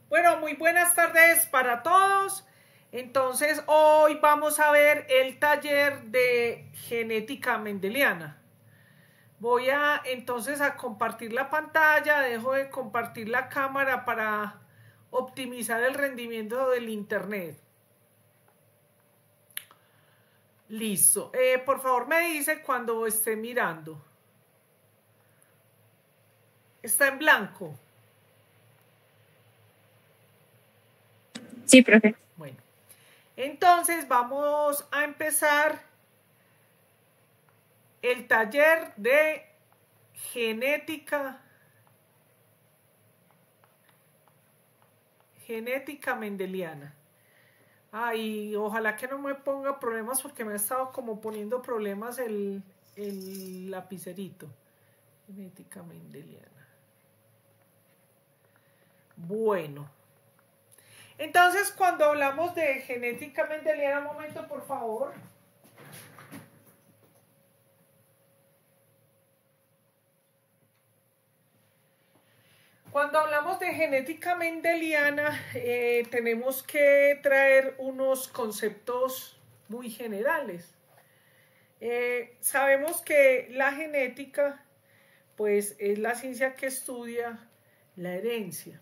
Bueno, muy buenas tardes para todos. Entonces, hoy vamos a ver el taller de genética mendeliana. Voy entonces a compartir la pantalla, dejo de compartir la cámara para optimizar el rendimiento del internet. Listo. Por favor, me dice cuando esté mirando. Está en blanco. Sí, profe. Bueno, entonces vamos a empezar el taller de genética mendeliana. Ay, ojalá que no me ponga problemas porque me ha estado como poniendo problemas el lapicerito. Genética mendeliana. Bueno. Entonces, cuando hablamos de genética mendeliana, un momento, por favor. Cuando hablamos de genética mendeliana, tenemos que traer unos conceptos muy generales. Sabemos que la genética, pues, es la ciencia que estudia la herencia.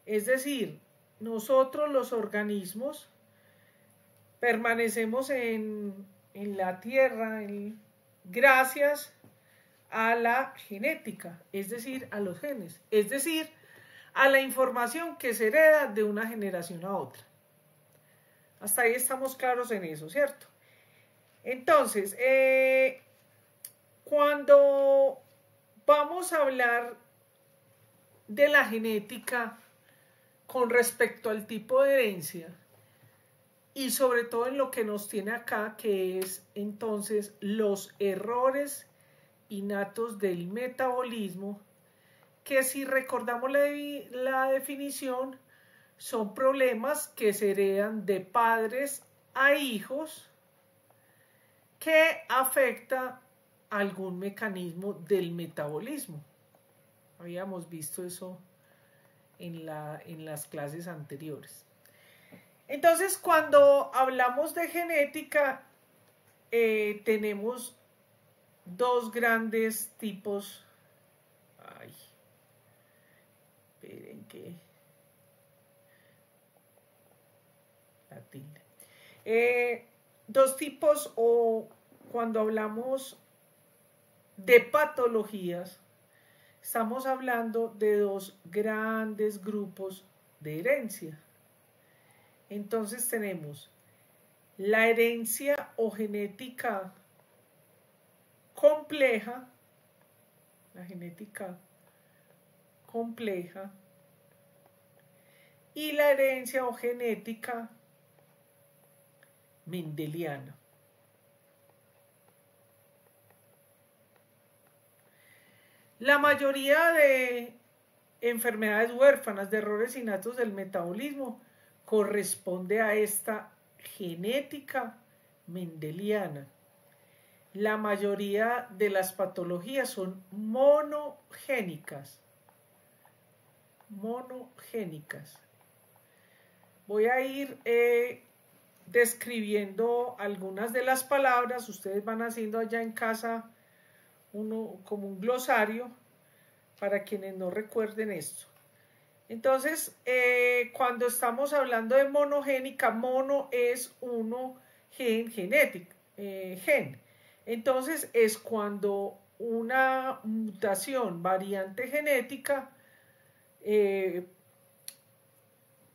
Es decir, nosotros los organismos permanecemos en la Tierra gracias a la genética, es decir, a los genes, es decir, a la información que se hereda de una generación a otra. Hasta ahí estamos claros en eso, ¿cierto? Entonces, cuando vamos a hablar de la genética con respecto al tipo de herencia, y sobre todo en lo que nos tiene acá, que es entonces los errores innatos del metabolismo, que si recordamos la definición, son problemas que se heredan de padres a hijos que afecta algún mecanismo del metabolismo. Habíamos visto eso en las clases anteriores. Entonces, cuando hablamos de genética, tenemos dos grandes tipos. Ay, esperen que la tilde. Dos tipos, o cuando hablamos de patologías, estamos hablando de dos grandes grupos de herencia. Entonces tenemos la herencia o genética compleja, la genética compleja, y la herencia o genética mendeliana. La mayoría de enfermedades huérfanas, de errores innatos del metabolismo, corresponde a esta genética mendeliana. La mayoría de las patologías son monogénicas. Monogénicas. Voy a ir describiendo algunas de las palabras. Ustedes van haciendo allá en casa como un glosario para quienes no recuerden esto. Entonces, cuando estamos hablando de monogénica, mono es uno, genética, gen. Entonces, es cuando una mutación, variante genética,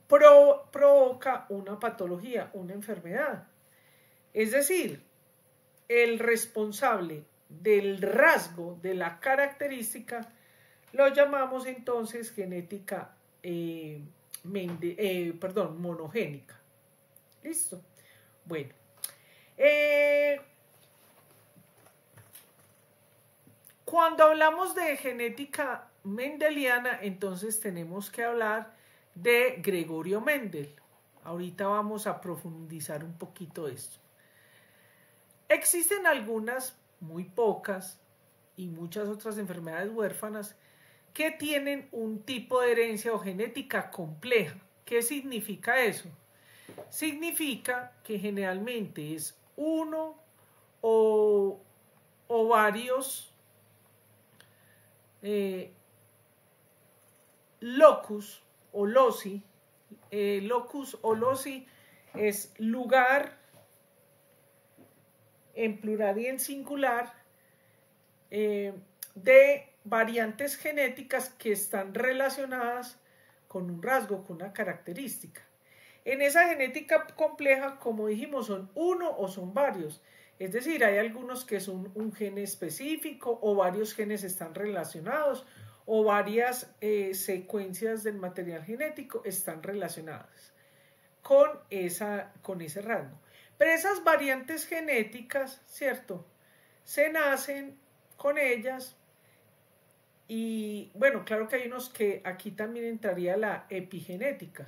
provoca una patología, una enfermedad. Es decir, el responsable del rasgo, de la característica, lo llamamos entonces genética monogénica. ¿Listo? Bueno. Cuando hablamos de genética mendeliana, entonces tenemos que hablar de Gregorio Mendel. Ahorita vamos a profundizar un poquito esto. Existen algunas, muy pocas, y muchas otras enfermedades huérfanas que tienen un tipo de herencia o genética compleja. ¿Qué significa eso? Significa que generalmente es uno o varios locus o loci. Locus o loci es lugar en plural y en singular de variantes genéticas que están relacionadas con un rasgo, con una característica. En esa genética compleja, como dijimos, son uno o son varios. Es decir, hay algunos que son un gen específico o varios genes están relacionados o varias secuencias del material genético están relacionadas con ese rasgo. Pero esas variantes genéticas, ¿cierto? Se nacen con ellas y bueno, claro que hay unos que aquí también entraría la epigenética,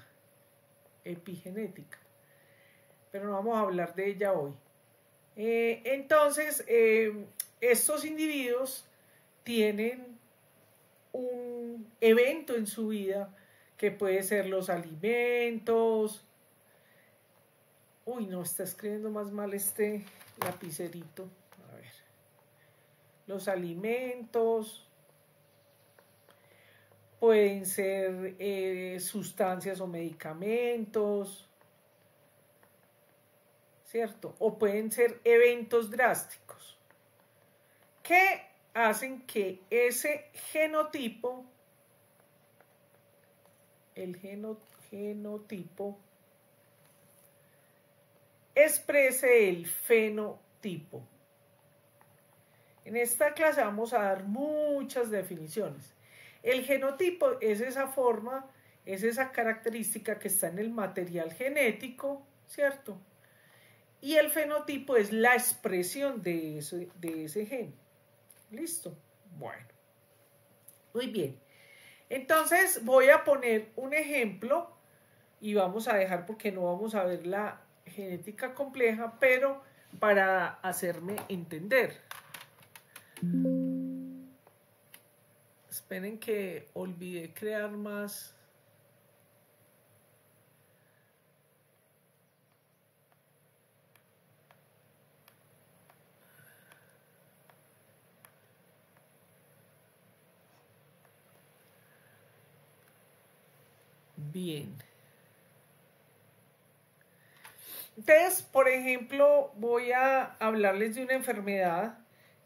pero no vamos a hablar de ella hoy. Entonces, estos individuos tienen un evento en su vida que puede ser los alimentos. Uy, no, está escribiendo más mal este lapicerito. A ver. Los alimentos. Pueden ser sustancias o medicamentos. ¿Cierto? O pueden ser eventos drásticos que hacen que ese genotipo, el genotipo, exprese el fenotipo. En esta clase vamos a dar muchas definiciones. El genotipo es esa forma, es esa característica que está en el material genético, ¿cierto? Y el fenotipo es la expresión de ese gen. ¿Listo? Bueno. Muy bien. Entonces voy a poner un ejemplo y vamos a dejar porque no vamos a ver la genética compleja, pero para hacerme entender. Esperen que olvidé crear más. Bien. Entonces, por ejemplo, voy a hablarles de una enfermedad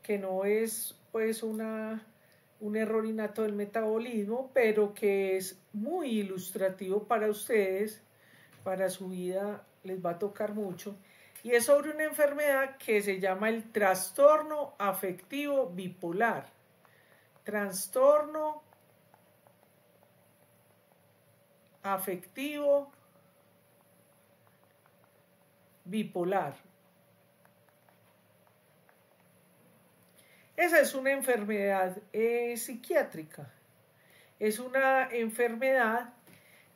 que no es pues un error innato del metabolismo, pero que es muy ilustrativo para ustedes, para su vida les va a tocar mucho, y es sobre una enfermedad que se llama el trastorno afectivo bipolar. Trastorno afectivo bipolar. Esa es una enfermedad psiquiátrica. Es una enfermedad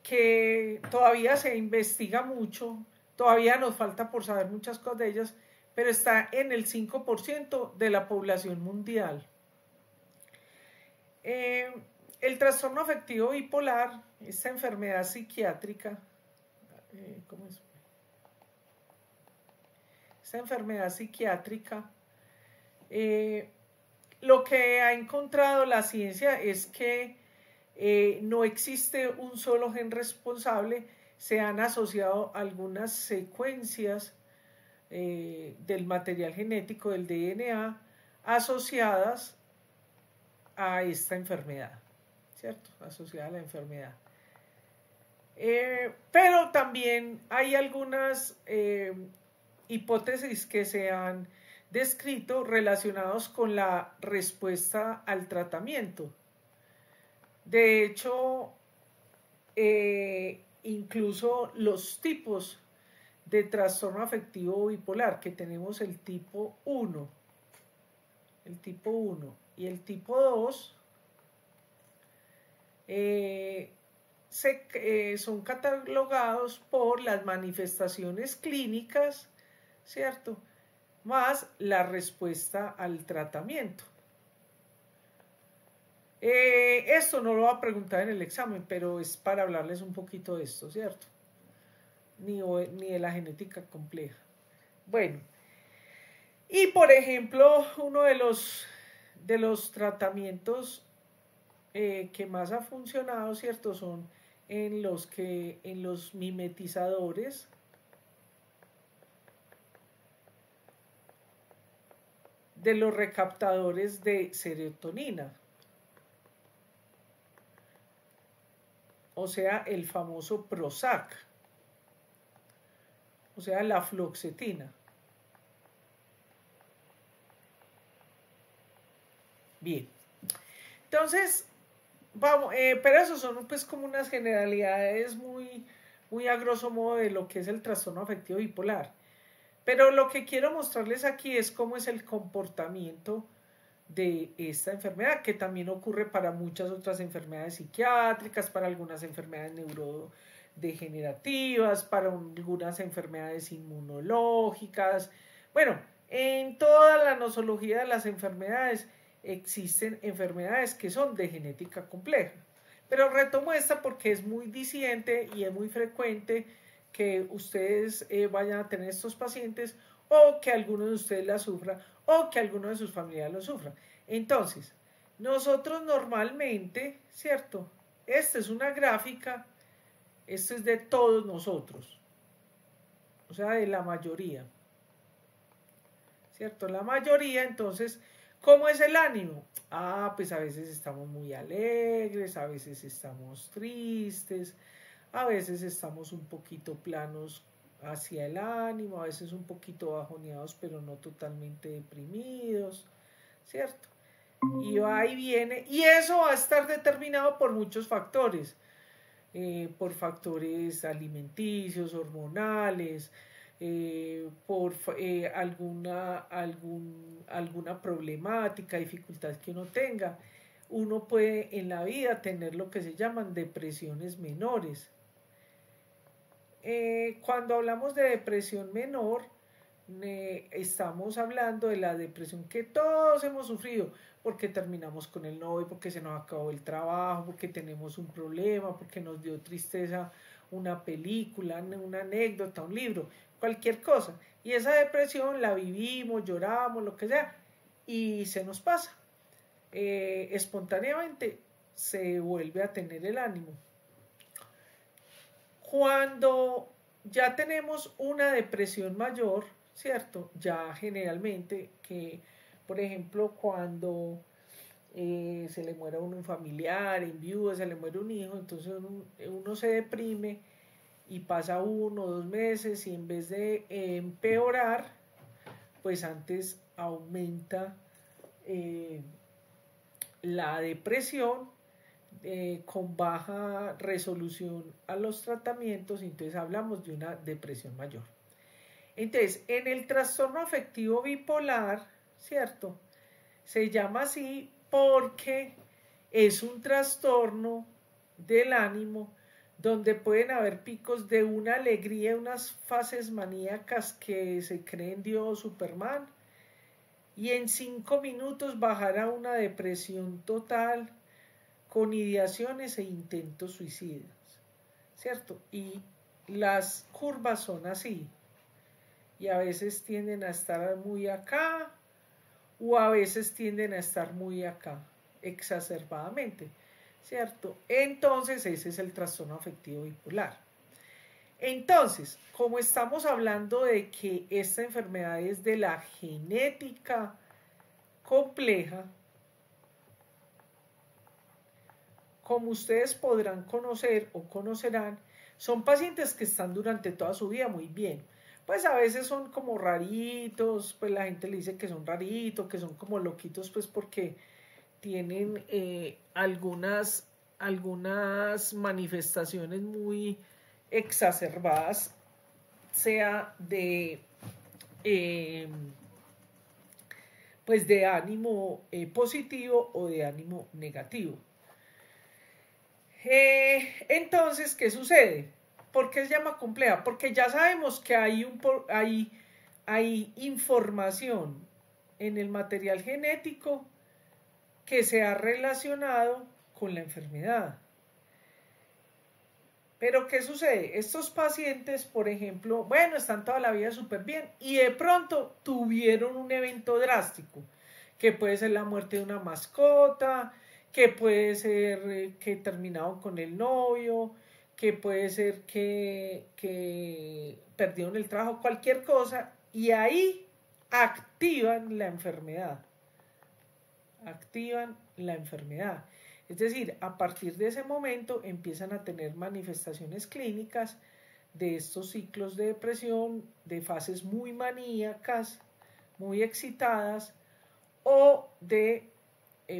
que todavía se investiga mucho, todavía nos falta por saber muchas cosas de ellas, pero está en el 5% de la población mundial. El trastorno afectivo bipolar, esta enfermedad psiquiátrica, ¿cómo es? Esta enfermedad psiquiátrica, lo que ha encontrado la ciencia es que no existe un solo gen responsable, se han asociado algunas secuencias del material genético del DNA asociadas a esta enfermedad, ¿cierto? Asociada a la enfermedad. Pero también hay algunas hipótesis que se han descrito relacionados con la respuesta al tratamiento. De hecho, incluso los tipos de trastorno afectivo bipolar, que tenemos el tipo 1 y el tipo 2, son catalogados por las manifestaciones clínicas, ¿cierto? Más la respuesta al tratamiento. Esto no lo va a preguntar en el examen, pero es para hablarles un poquito de esto, ¿cierto? Ni de la genética compleja. Bueno, y por ejemplo, uno de los tratamientos que más ha funcionado, ¿cierto? Son en los mimetizadores de los recaptadores de serotonina. O sea, el famoso Prozac. O sea, la fluoxetina. Bien. Entonces, vamos, pero eso son pues como unas generalidades muy a grosso modo de lo que es el trastorno afectivo bipolar. Pero lo que quiero mostrarles aquí es cómo es el comportamiento de esta enfermedad, que también ocurre para muchas otras enfermedades psiquiátricas, para algunas enfermedades neurodegenerativas, para algunas enfermedades inmunológicas. Bueno, en toda la nosología de las enfermedades existen enfermedades que son de genética compleja. Pero retomo esta porque es muy disidente y es muy frecuente que ustedes vayan a tener estos pacientes o que alguno de ustedes la sufra o que alguno de sus familiares lo sufra. Entonces, nosotros normalmente, ¿cierto? Esta es una gráfica, esto es de todos nosotros, o sea, de la mayoría, ¿cierto? La mayoría, entonces, ¿cómo es el ánimo? Ah, pues a veces estamos muy alegres, a veces estamos tristes, a veces estamos un poquito planos hacia el ánimo, a veces un poquito bajoneados, pero no totalmente deprimidos, ¿cierto? Y va y viene, y eso va a estar determinado por muchos factores, por factores alimenticios, hormonales, por alguna problemática, dificultad que uno tenga. Uno puede en la vida tener lo que se llaman depresiones menores. Cuando hablamos de depresión menor, estamos hablando de la depresión que todos hemos sufrido, porque terminamos con el novio, porque se nos acabó el trabajo, porque tenemos un problema, porque nos dio tristeza una película, una anécdota, un libro, cualquier cosa. Y esa depresión la vivimos, lloramos, lo que sea, y se nos pasa. Espontáneamente se vuelve a tener el ánimo. Cuando ya tenemos una depresión mayor, ¿cierto? Ya generalmente que, por ejemplo, cuando se le muere a un familiar, en viuda, se le muere un hijo, entonces uno se deprime y pasa 1 o 2 meses y en vez de empeorar, pues antes aumenta la depresión con baja resolución a los tratamientos, entonces hablamos de una depresión mayor. Entonces, en el trastorno afectivo bipolar, ¿cierto? Se llama así porque es un trastorno del ánimo donde pueden haber picos de una alegría, unas fases maníacas que se creen Dios, Superman, y en 5 minutos bajar a una depresión total con ideaciones e intentos suicidas, ¿cierto? Y las curvas son así, y a veces tienden a estar muy acá, o a veces tienden a estar muy acá, exacerbadamente, ¿cierto? Entonces ese es el trastorno afectivo bipolar. Entonces, como estamos hablando de que esta enfermedad es de la genética compleja, como ustedes podrán conocer o conocerán, son pacientes que están durante toda su vida muy bien. Pues a veces son como raritos, pues la gente le dice que son raritos, que son como loquitos, pues porque tienen algunas manifestaciones muy exacerbadas, sea de pues de ánimo positivo o de ánimo negativo. Entonces, ¿qué sucede? ¿Por qué se llama compleja? Porque ya sabemos que hay información en el material genético que se ha relacionado con la enfermedad. Pero ¿qué sucede? Estos pacientes, por ejemplo, bueno, están toda la vida súper bien y de pronto tuvieron un evento drástico, que puede ser la muerte de una mascota, que puede ser que terminaron con el novio, que puede ser que perdieron el trabajo, cualquier cosa, y ahí activan la enfermedad. Activan la enfermedad. Es decir, a partir de ese momento empiezan a tener manifestaciones clínicas de estos ciclos de depresión, de fases muy maníacas, muy excitadas, o de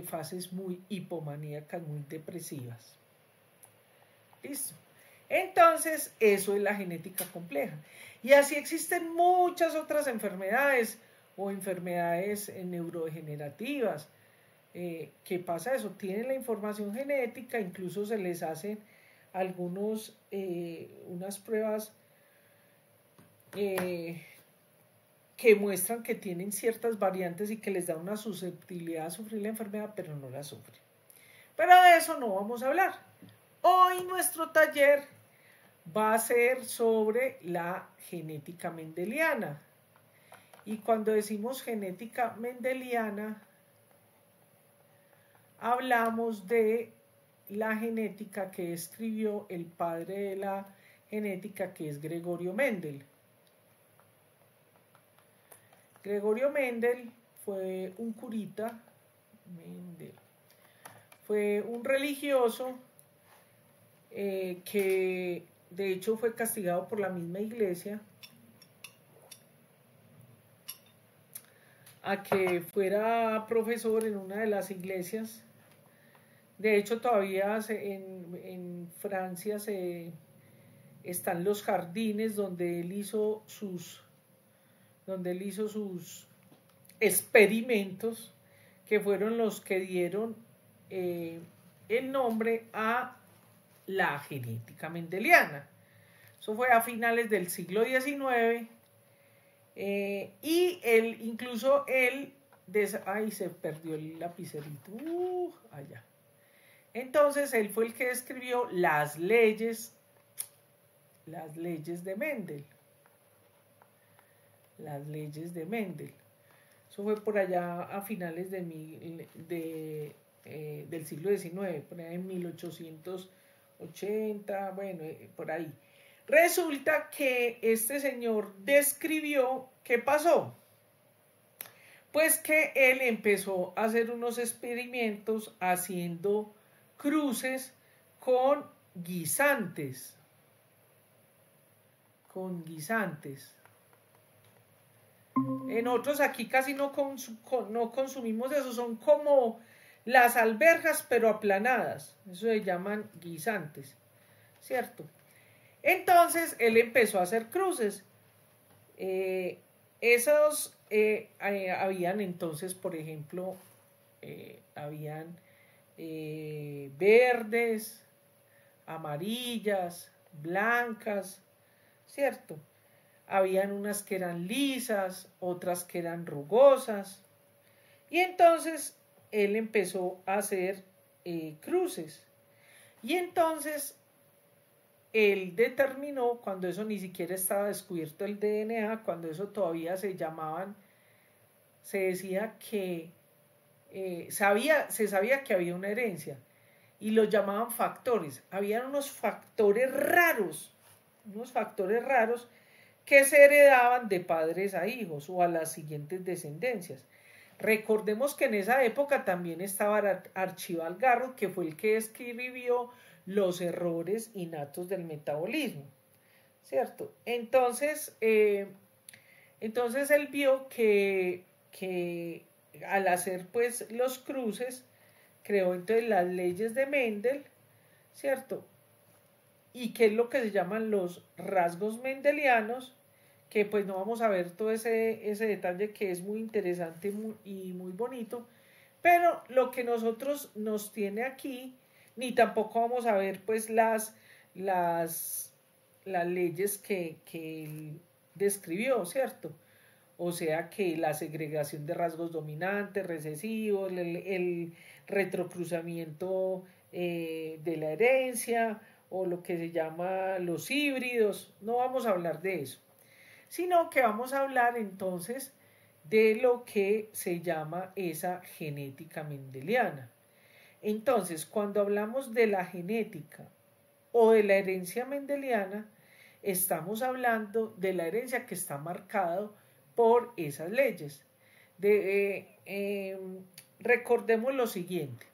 fases muy hipomaníacas, muy depresivas. ¿Listo? Entonces, eso es la genética compleja. Y así existen muchas otras enfermedades o enfermedades neurodegenerativas. ¿Qué pasa eso? Tienen la información genética, incluso se les hacen unas pruebas que muestran que tienen ciertas variantes y que les da una susceptibilidad a sufrir la enfermedad, pero no la sufren. Pero de eso no vamos a hablar. Hoy nuestro taller va a ser sobre la genética mendeliana. Y cuando decimos genética mendeliana, hablamos de la genética que escribió el padre de la genética, que es Gregorio Mendel. Gregorio Mendel fue un curita, fue un religioso que de hecho fue castigado por la misma iglesia a que fuera profesor en una de las iglesias. De hecho, todavía en Francia están los jardines donde él hizo sus experimentos, que fueron los que dieron el nombre a la genética mendeliana. Eso fue a finales del siglo XIX. Y incluso él, ay, se perdió el lapicerito, allá. Entonces él fue el que escribió las leyes de Mendel. Las leyes de Mendel. Eso fue por allá a finales del siglo XIX, por allá en 1880, bueno, por ahí. Resulta que este señor describió qué pasó. Pues que él empezó a hacer unos experimentos haciendo cruces con guisantes. En otros aquí casi no consumimos eso, son como las alberjas pero aplanadas, eso se llaman guisantes, ¿cierto? Entonces él empezó a hacer cruces. Habían entonces, por ejemplo, habían verdes, amarillas, blancas, ¿cierto? Habían unas que eran lisas, otras que eran rugosas. Y entonces él empezó a hacer cruces. Y entonces él determinó, cuando eso ni siquiera estaba descubierto el DNA, cuando eso todavía se decía que se sabía que había una herencia y lo llamaban factores. Habían unos factores raros que se heredaban de padres a hijos o a las siguientes descendencias. Recordemos que en esa época también estaba Archibald Garrod, que fue el que escribió los errores innatos del metabolismo, ¿cierto? Entonces él vio que al hacer pues los cruces, creó entonces las leyes de Mendel, ¿cierto? Y qué es lo que se llaman los rasgos mendelianos, que pues no vamos a ver todo ese detalle, que es muy interesante y muy bonito, pero lo que nosotros nos tiene aquí, ni tampoco vamos a ver pues las leyes que él describió, ¿cierto? o sea que la segregación de rasgos dominantes, recesivos, el retrocruzamiento de la herencia, o lo que se llama los híbridos. No vamos a hablar de eso, sino que vamos a hablar entonces de lo que se llama esa genética mendeliana. Entonces, cuando hablamos de la genética o de la herencia mendeliana, estamos hablando de la herencia que está marcado por esas leyes. Recordemos lo siguiente.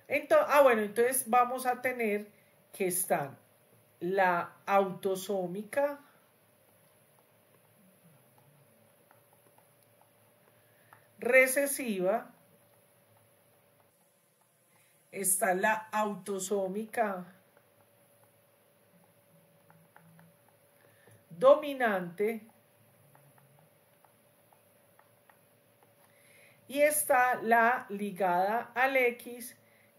Entonces vamos a tener que están la autosómica, recesiva, está la autosómica dominante y está la ligada al X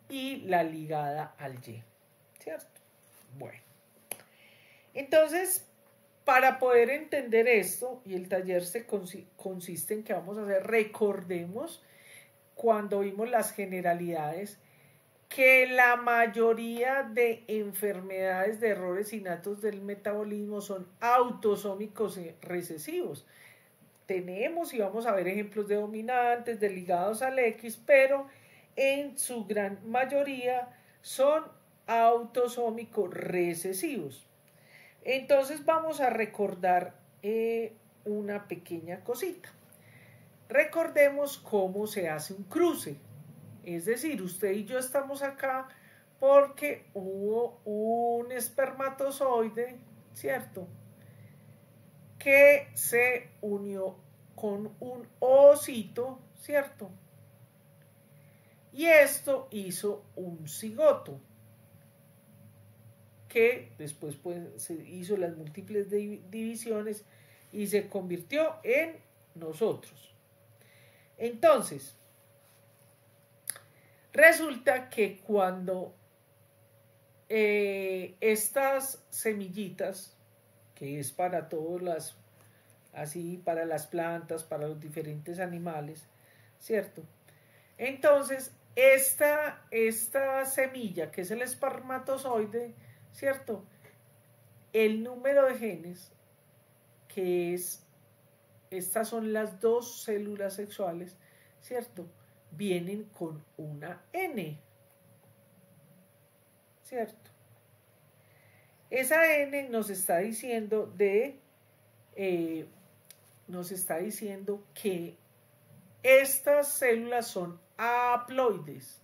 y la ligada al Y, ¿cierto? Bueno, entonces, para poder entender esto, y el taller consiste en que vamos a hacer, recordemos cuando vimos las generalidades, que la mayoría de enfermedades de errores innatos del metabolismo son autosómicos recesivos. Tenemos y vamos a ver ejemplos de dominantes, de ligados al X, pero en su gran mayoría son autosómicos recesivos. Entonces vamos a recordar una pequeña cosita. Recordemos cómo se hace un cruce. Es decir, usted y yo estamos acá porque hubo un espermatozoide, ¿cierto?, que se unió con un ovocito, ¿cierto? Y esto hizo un cigoto, que después pues, se hizo las múltiples divisiones y se convirtió en nosotros. Entonces, resulta que cuando estas semillitas, que es para todas las, así para las plantas, para los diferentes animales, ¿cierto? Entonces, esta semilla, que es el espermatozoide, ¿cierto? El número de genes, que es, estas son las dos células sexuales, ¿cierto?, vienen con una N, ¿cierto? Esa N nos está diciendo que estas células son haploides,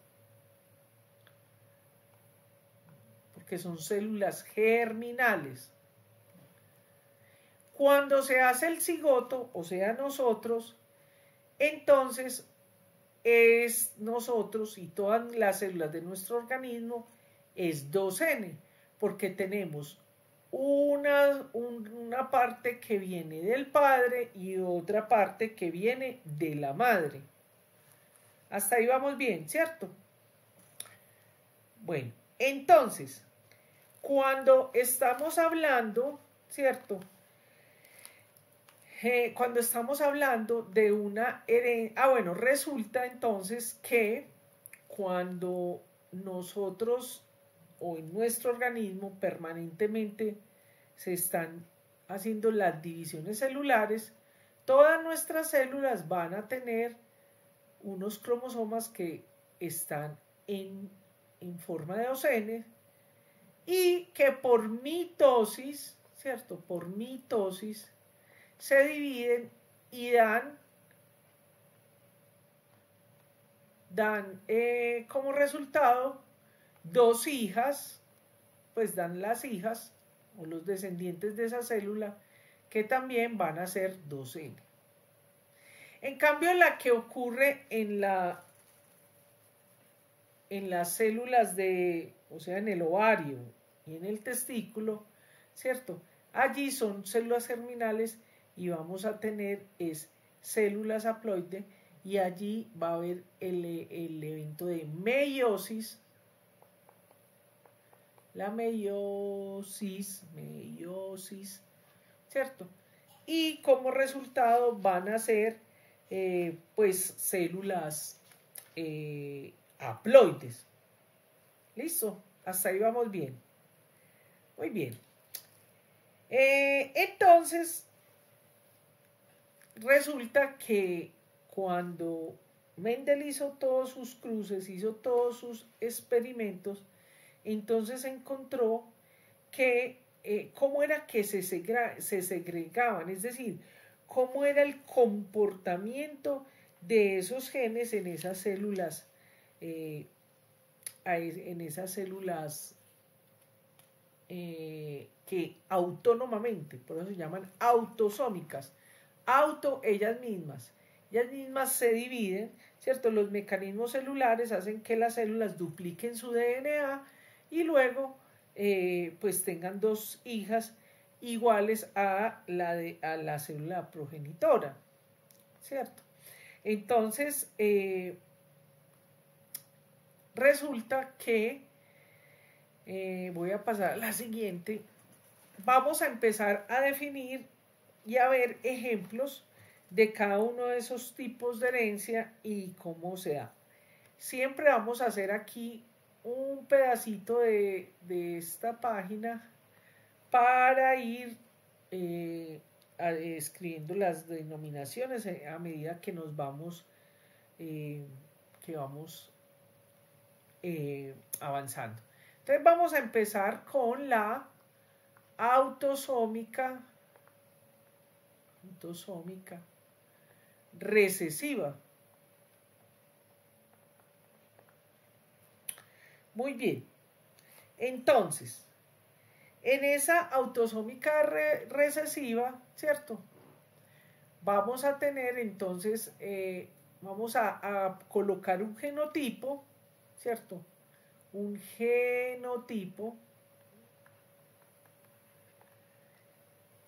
porque son células germinales. Cuando se hace el cigoto, o sea nosotros, entonces es nosotros y todas las células de nuestro organismo es 2N, porque tenemos una parte que viene del padre y otra parte que viene de la madre. Hasta ahí vamos bien, ¿cierto? Bueno, entonces, cuando estamos hablando, ¿cierto?, cuando estamos hablando de una herencia, resulta entonces que cuando nosotros o en nuestro organismo permanentemente se están haciendo las divisiones celulares, todas nuestras células van a tener unos cromosomas que están en forma de OCN y que por mitosis, ¿cierto?, por mitosis se dividen y dan como resultado dos hijas, pues dan las hijas o los descendientes de esa célula que también van a ser 2N. En cambio, la que ocurre en las células o sea, en el ovario y en el testículo, ¿cierto? Allí son células germinales y vamos a tener células haploide y allí va a haber el evento de meiosis. La meiosis, ¿cierto? y como resultado van a ser pues células haploides. ¿Listo? Hasta ahí vamos bien. Muy bien. Entonces, resulta que cuando Mendel hizo todos sus cruces, hizo todos sus experimentos, entonces encontró que cómo era que se segregaban, es decir, cómo era el comportamiento de esos genes en esas células, que autónomamente, por eso se llaman autosómicas, ellas mismas se dividen, ¿cierto? Los mecanismos celulares hacen que las células dupliquen su DNA y luego pues tengan dos hijas iguales a la célula progenitora, ¿cierto? Entonces, resulta que, voy a pasar a la siguiente, vamos a empezar a definir y a ver ejemplos de cada uno de esos tipos de herencia y cómo se da. Siempre vamos a hacer aquí un pedacito de esta página para ir escribiendo las denominaciones a medida que nos vamos avanzando. Entonces vamos a empezar con la autosómica recesiva. Muy bien. Entonces, en esa autosómica recesiva, ¿cierto? Vamos a tener entonces, vamos a colocar un genotipo, ¿cierto? Un genotipo.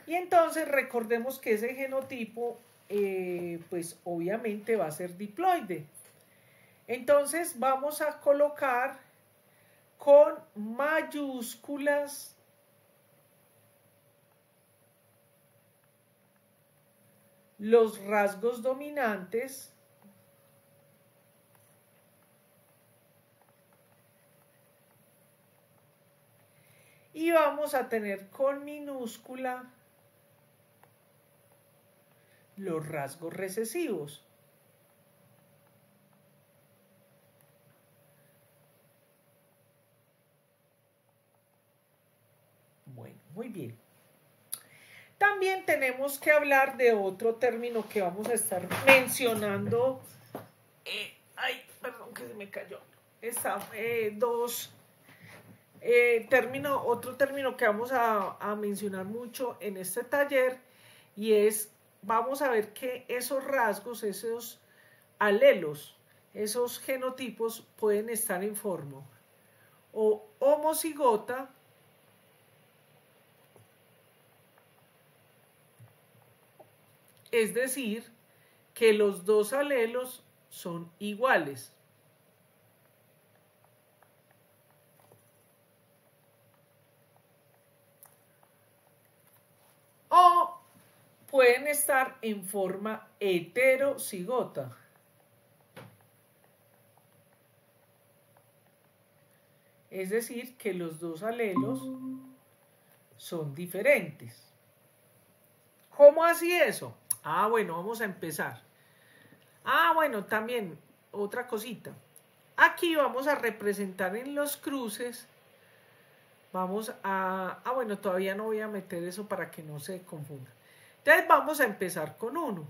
Y entonces recordemos que ese genotipo, pues obviamente va a ser diploide. Entonces vamos a colocar con mayúsculas los rasgos dominantes y vamos a tener con minúscula los rasgos recesivos. Bueno, muy bien. También tenemos que hablar de otro término que vamos a estar mencionando. Ay, perdón que se me cayó. Otro término que vamos a mencionar mucho en este taller y es, vamos a ver que esos rasgos, esos alelos, esos genotipos pueden estar en forma o homocigota es decir, que los dos alelos son iguales. O pueden estar en forma heterocigota. Es decir, que los dos alelos son diferentes. ¿Cómo así eso? Bueno, vamos a empezar. Bueno, también otra cosita. Aquí vamos a representar en los cruces. Bueno, todavía no voy a meter eso para que no se confunda. Entonces vamos a empezar con uno.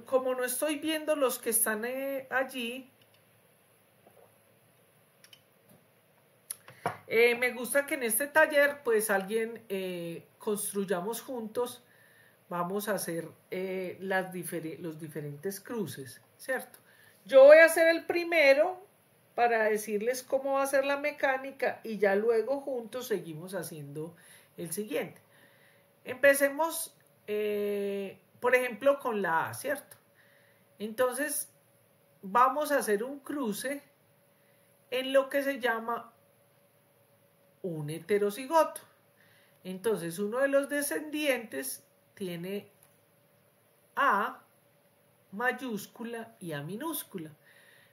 Como no estoy viendo los que están allí, me gusta que en este taller pues alguien construyamos juntos. Vamos a hacer los diferentes cruces, ¿cierto? Yo voy a hacer el primero para decirles cómo va a ser la mecánica y ya luego juntos seguimos haciendo el siguiente. Empecemos, por ejemplo, con la A, ¿cierto? Entonces, vamos a hacer un cruce en lo que se llama un heterocigoto. Entonces, uno de los descendientes tiene A mayúscula y A minúscula.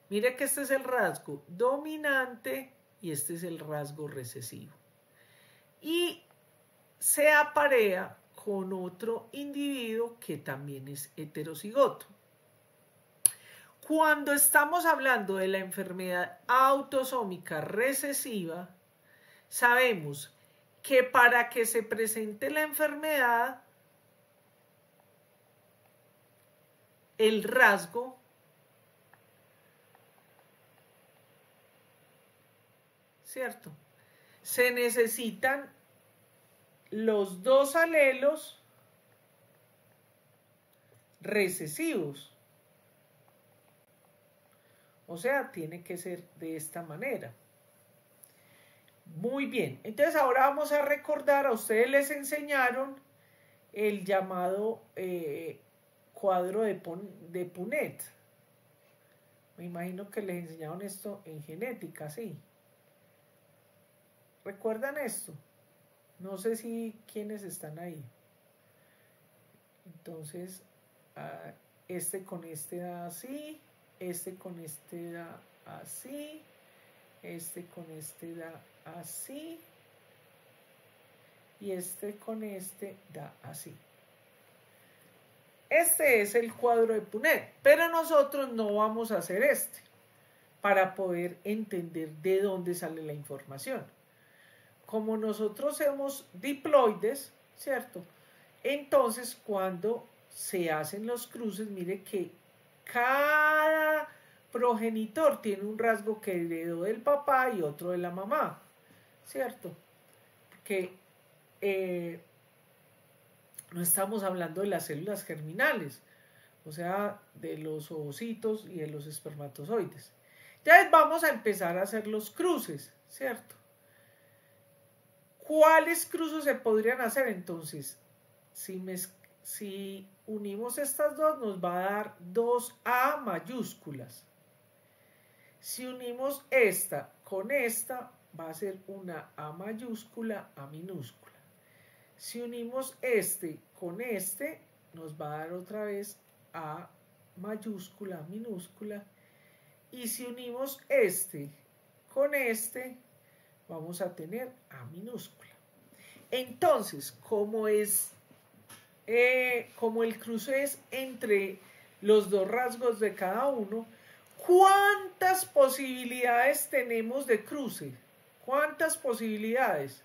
Mire que este es el rasgo dominante y este es el rasgo recesivo. Y se aparea con otro individuo que también es heterocigoto. Cuando estamos hablando de la enfermedad autosómica recesiva, sabemos que para que se presente la enfermedad, el rasgo ¿cierto? Se necesitan los dos alelos recesivos. O sea, tiene que ser de esta manera. Muy bien. Entonces ahora vamos a recordar, a ustedes les enseñaron el llamado cuadro de Punnett. Me imagino que les enseñaron esto en genética, sí. ¿Recuerdan esto? No sé si quiénes están ahí. Entonces, este con este da así, este con este da así, este con este da así, y este con este da así. Este es el cuadro de Punnett, pero nosotros no vamos a hacer este para poder entender de dónde sale la información. Como nosotros somos diploides, ¿cierto? Entonces, cuando se hacen los cruces, mire que cada progenitor tiene un rasgo que heredó del papá y otro de la mamá, ¿cierto? Que no estamos hablando de las células germinales, o sea, de los ovocitos y de los espermatozoides. Entonces vamos a empezar a hacer los cruces, ¿cierto? ¿Cuáles cruces se podrían hacer? Entonces, si unimos estas dos, nos va a dar dos A mayúsculas. Si unimos esta con esta, va a ser una A mayúscula, A minúscula. Si unimos este con este, nos va a dar otra vez A mayúscula, A minúscula. Y si unimos este con este, vamos a tener A minúscula. Entonces, como el cruce es entre los dos rasgos de cada uno, ¿cuántas posibilidades tenemos de cruce? ¿Cuántas posibilidades?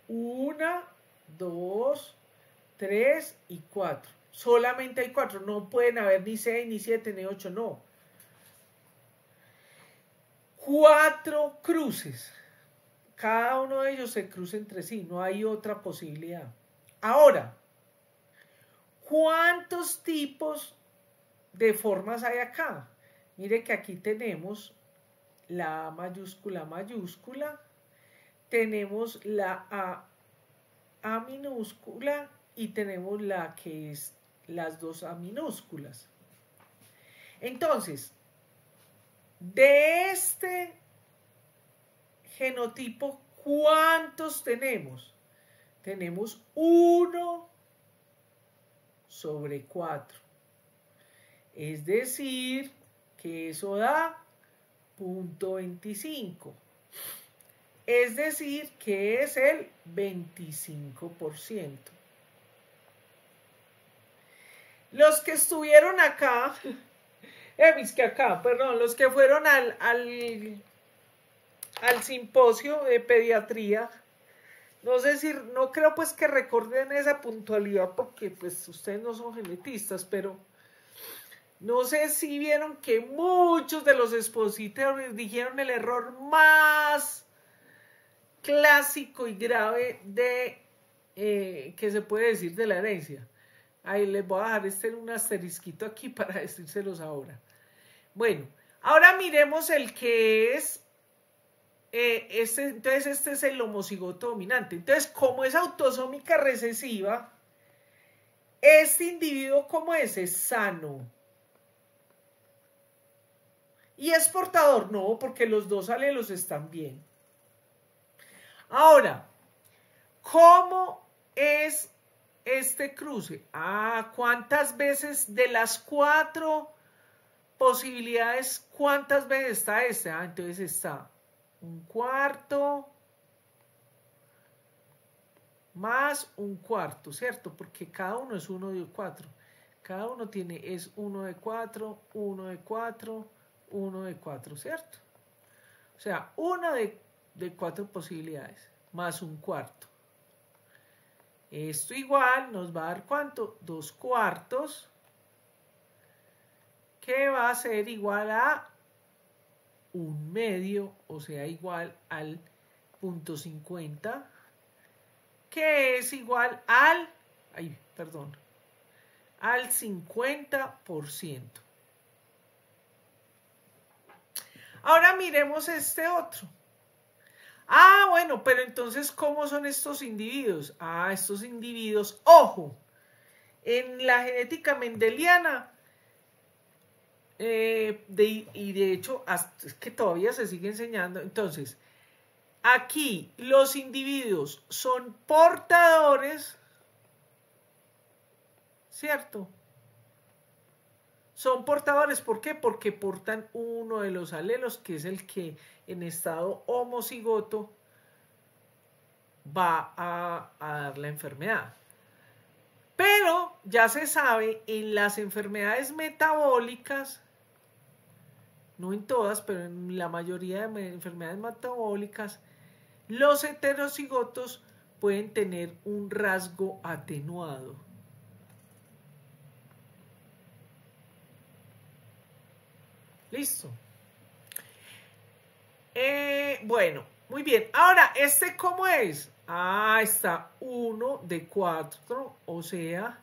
1, 2, 3 y 4. Solamente hay 4. No pueden haber ni 6, ni 7, ni 8, no. 4 cruces. Cada uno de ellos se cruza entre sí. No hay otra posibilidad. Ahora, ¿cuántos tipos de formas hay acá? Mire que aquí tenemos la A mayúscula, mayúscula. Tenemos la A minúscula y tenemos la que es las dos A minúsculas. Entonces, de este genotipo, ¿cuántos tenemos? Tenemos 1 sobre 4. Es decir, que eso da 0.25. Es decir, que es el 25%. Los que estuvieron acá, los que fueron al simposio de pediatría, no creo pues que recuerden esa puntualidad porque pues ustedes no son genetistas, pero no sé si vieron que muchos de los expositores dijeron el error más clásico y grave que se puede decir de la herencia. Ahí les voy a dejar un asterisquito aquí para decírselos ahora. Bueno, ahora miremos el que es entonces este es el homocigoto dominante. Entonces, como es autosómica recesiva, este individuo como es sano. ¿Y es portador? No, porque los dos alelos están bien. Ahora, ¿Cómo es este cruce? ¿Cuántas veces de las 4 posibilidades, cuántas veces está este? Entonces está 1/4 más 1/4, ¿cierto? Porque cada uno es 1 de 4. Cada uno es 1 de 4, 1 de 4, 1 de 4, ¿cierto? O sea, 1 de 4 posibilidades más 1/4. Esto igual nos va a dar ¿cuánto? 2/4, que va a ser igual a 1/2, o sea, igual al 0.50, que es igual al 50%. Ahora miremos este otro. Bueno, pero entonces, ¿cómo son estos individuos? Estos individuos, ojo, en la genética mendeliana, y de hecho, es que todavía se sigue enseñando. Entonces, aquí los individuos son portadores, ¿cierto? Son portadores, ¿por qué? Porque portan uno de los alelos, que es el que en estado homocigoto va a dar la enfermedad. Pero ya se sabe, en las enfermedades metabólicas, no en todas, pero en la mayoría de enfermedades metabólicas, los heterocigotos pueden tener un rasgo atenuado. Listo. Bueno, muy bien. Ahora, ¿este cómo es? Está 1 de 4, o sea,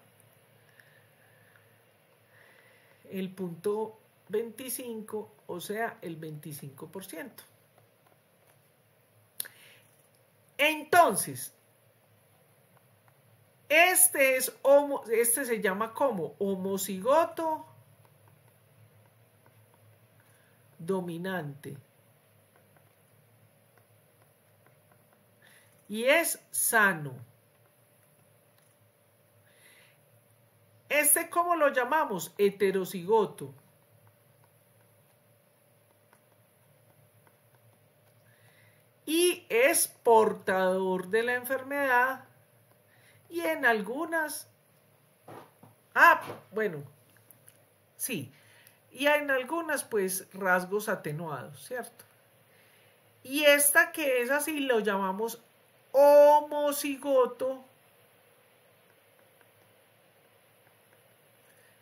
el 0.25, o sea, el 25%. Entonces, este se llama como homocigoto dominante. Y es sano. ¿Cómo lo llamamos? Heterocigoto. Y es portador de la enfermedad. Y en algunas... bueno. Sí. Y en algunas, pues, rasgos atenuados, ¿cierto? Y esta que es así, lo llamamos homocigoto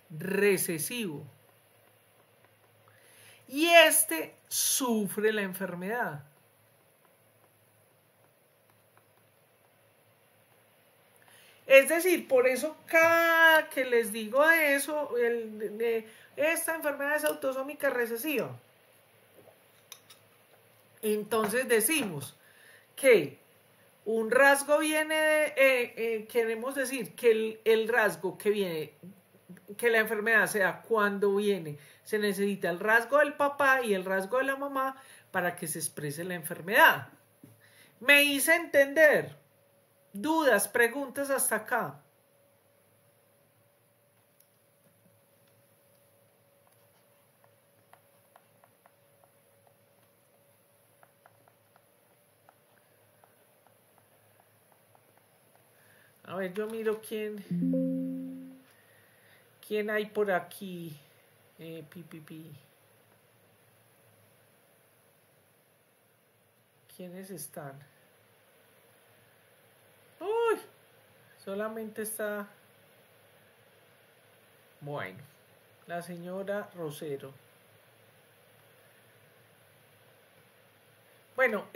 recesivo. Y sufre la enfermedad. Es decir, por eso cada que les digo eso, esta enfermedad es autosómica recesiva. Entonces decimos que un rasgo viene de, queremos decir que el rasgo que viene, que la enfermedad sea cuando viene, se necesita el rasgo del papá y el rasgo de la mamá para que se exprese la enfermedad. ¿Me hice entender? ¿Dudas, preguntas hasta acá? A ver, yo miro quién hay por aquí. ¿Quiénes están? Uy, solamente está... Bueno, la señora Rosero. Bueno,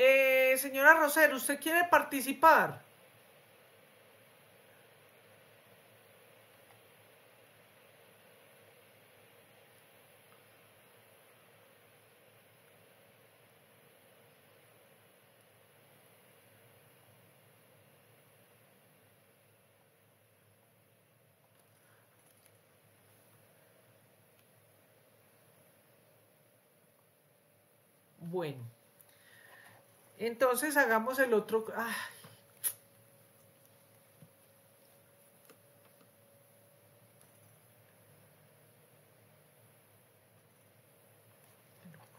señora Rosero, ¿usted quiere participar? Bueno, entonces hagamos el otro...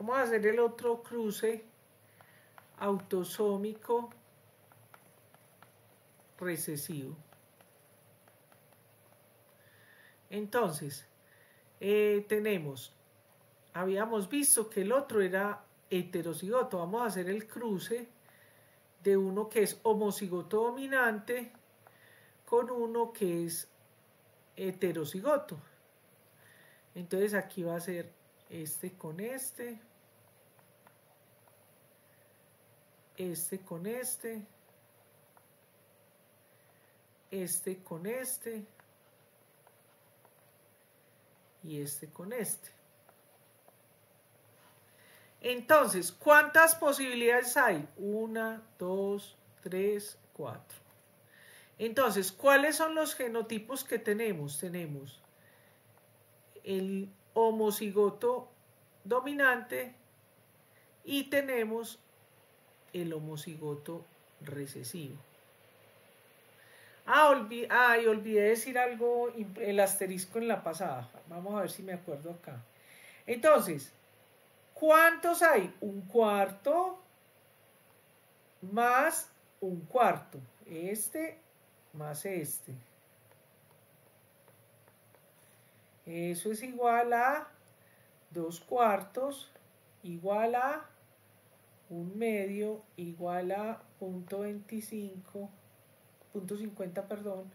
Vamos a hacer el otro cruce autosómico recesivo. Entonces, habíamos visto que el otro era heterocigoto. Vamos a hacer el cruce de uno que es homocigoto dominante con uno que es heterocigoto. Entonces aquí va a ser este con este con este con este y este con este. Entonces, ¿cuántas posibilidades hay? 1, 2, 3, 4. Entonces, ¿cuáles son los genotipos que tenemos? Tenemos el homocigoto dominante y tenemos el homocigoto recesivo. Y olvidé decir algo, el asterisco en la pasada. Vamos a ver si me acuerdo acá. Entonces, ¿cuántos hay? Un cuarto más un cuarto. Este más este. Eso es igual a 2 cuartos, igual a 1/2, igual a 0.50, perdón,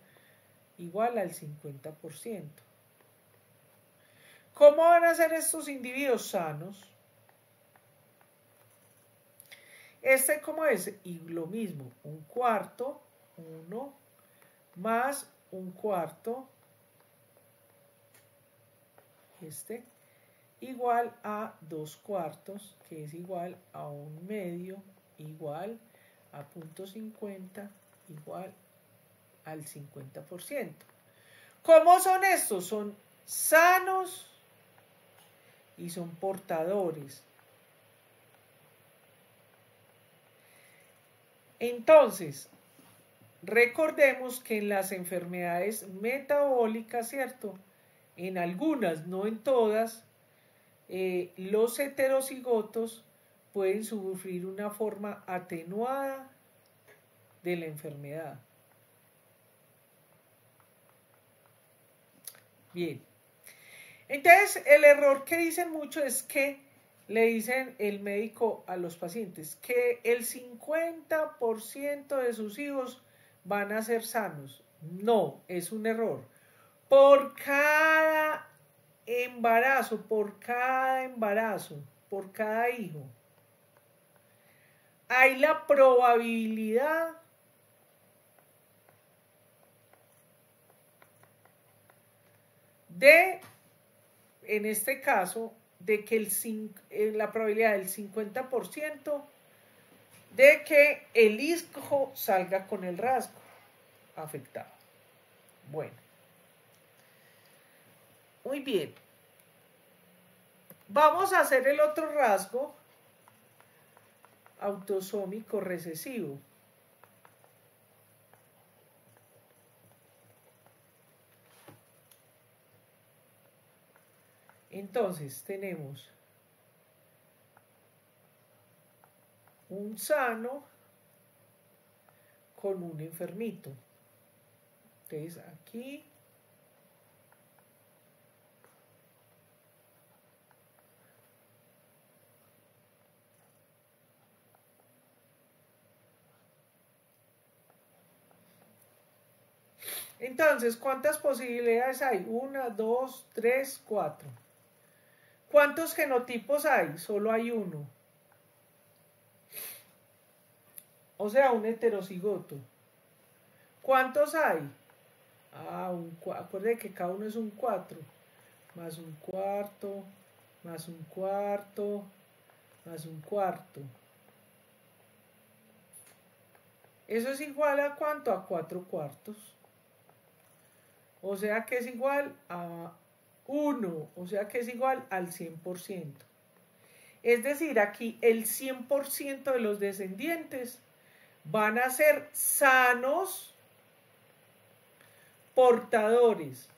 igual al 50%. ¿Cómo van a ser estos individuos sanos? ¿Cómo es? Y lo mismo, un cuarto, 1, más un cuarto, igual a 2 cuartos, que es igual a 1/2, igual a 0.50, igual al 50%. ¿Cómo son estos? Son sanos y son portadores. Entonces, recordemos que en las enfermedades metabólicas, ¿cierto? En algunas, no en todas, los heterocigotos pueden sufrir una forma atenuada de la enfermedad. Bien. Entonces, el error que dicen mucho es que le dicen el médico a los pacientes que el 50% de sus hijos van a ser sanos. No, es un error. Por cada embarazo, por cada hijo, hay la probabilidad de, en este caso, de que la probabilidad del 50% de que el hijo salga con el rasgo afectado. Bueno. Muy bien. Vamos a hacer el otro rasgo autosómico recesivo. Entonces tenemos un sano con un enfermito. Entonces aquí entonces, ¿cuántas posibilidades hay? 1, 2, 3, 4. ¿Cuántos genotipos hay? Solo hay uno. O sea, un heterocigoto. ¿Cuántos hay? Acuérdense que cada uno es un 4. Más un cuarto, más un cuarto, más un cuarto. Eso es igual a ¿cuánto? A 4 cuartos. O sea que es igual a 1, o sea que es igual al 100%. Es decir, aquí el 100% de los descendientes van a ser sanos portadores.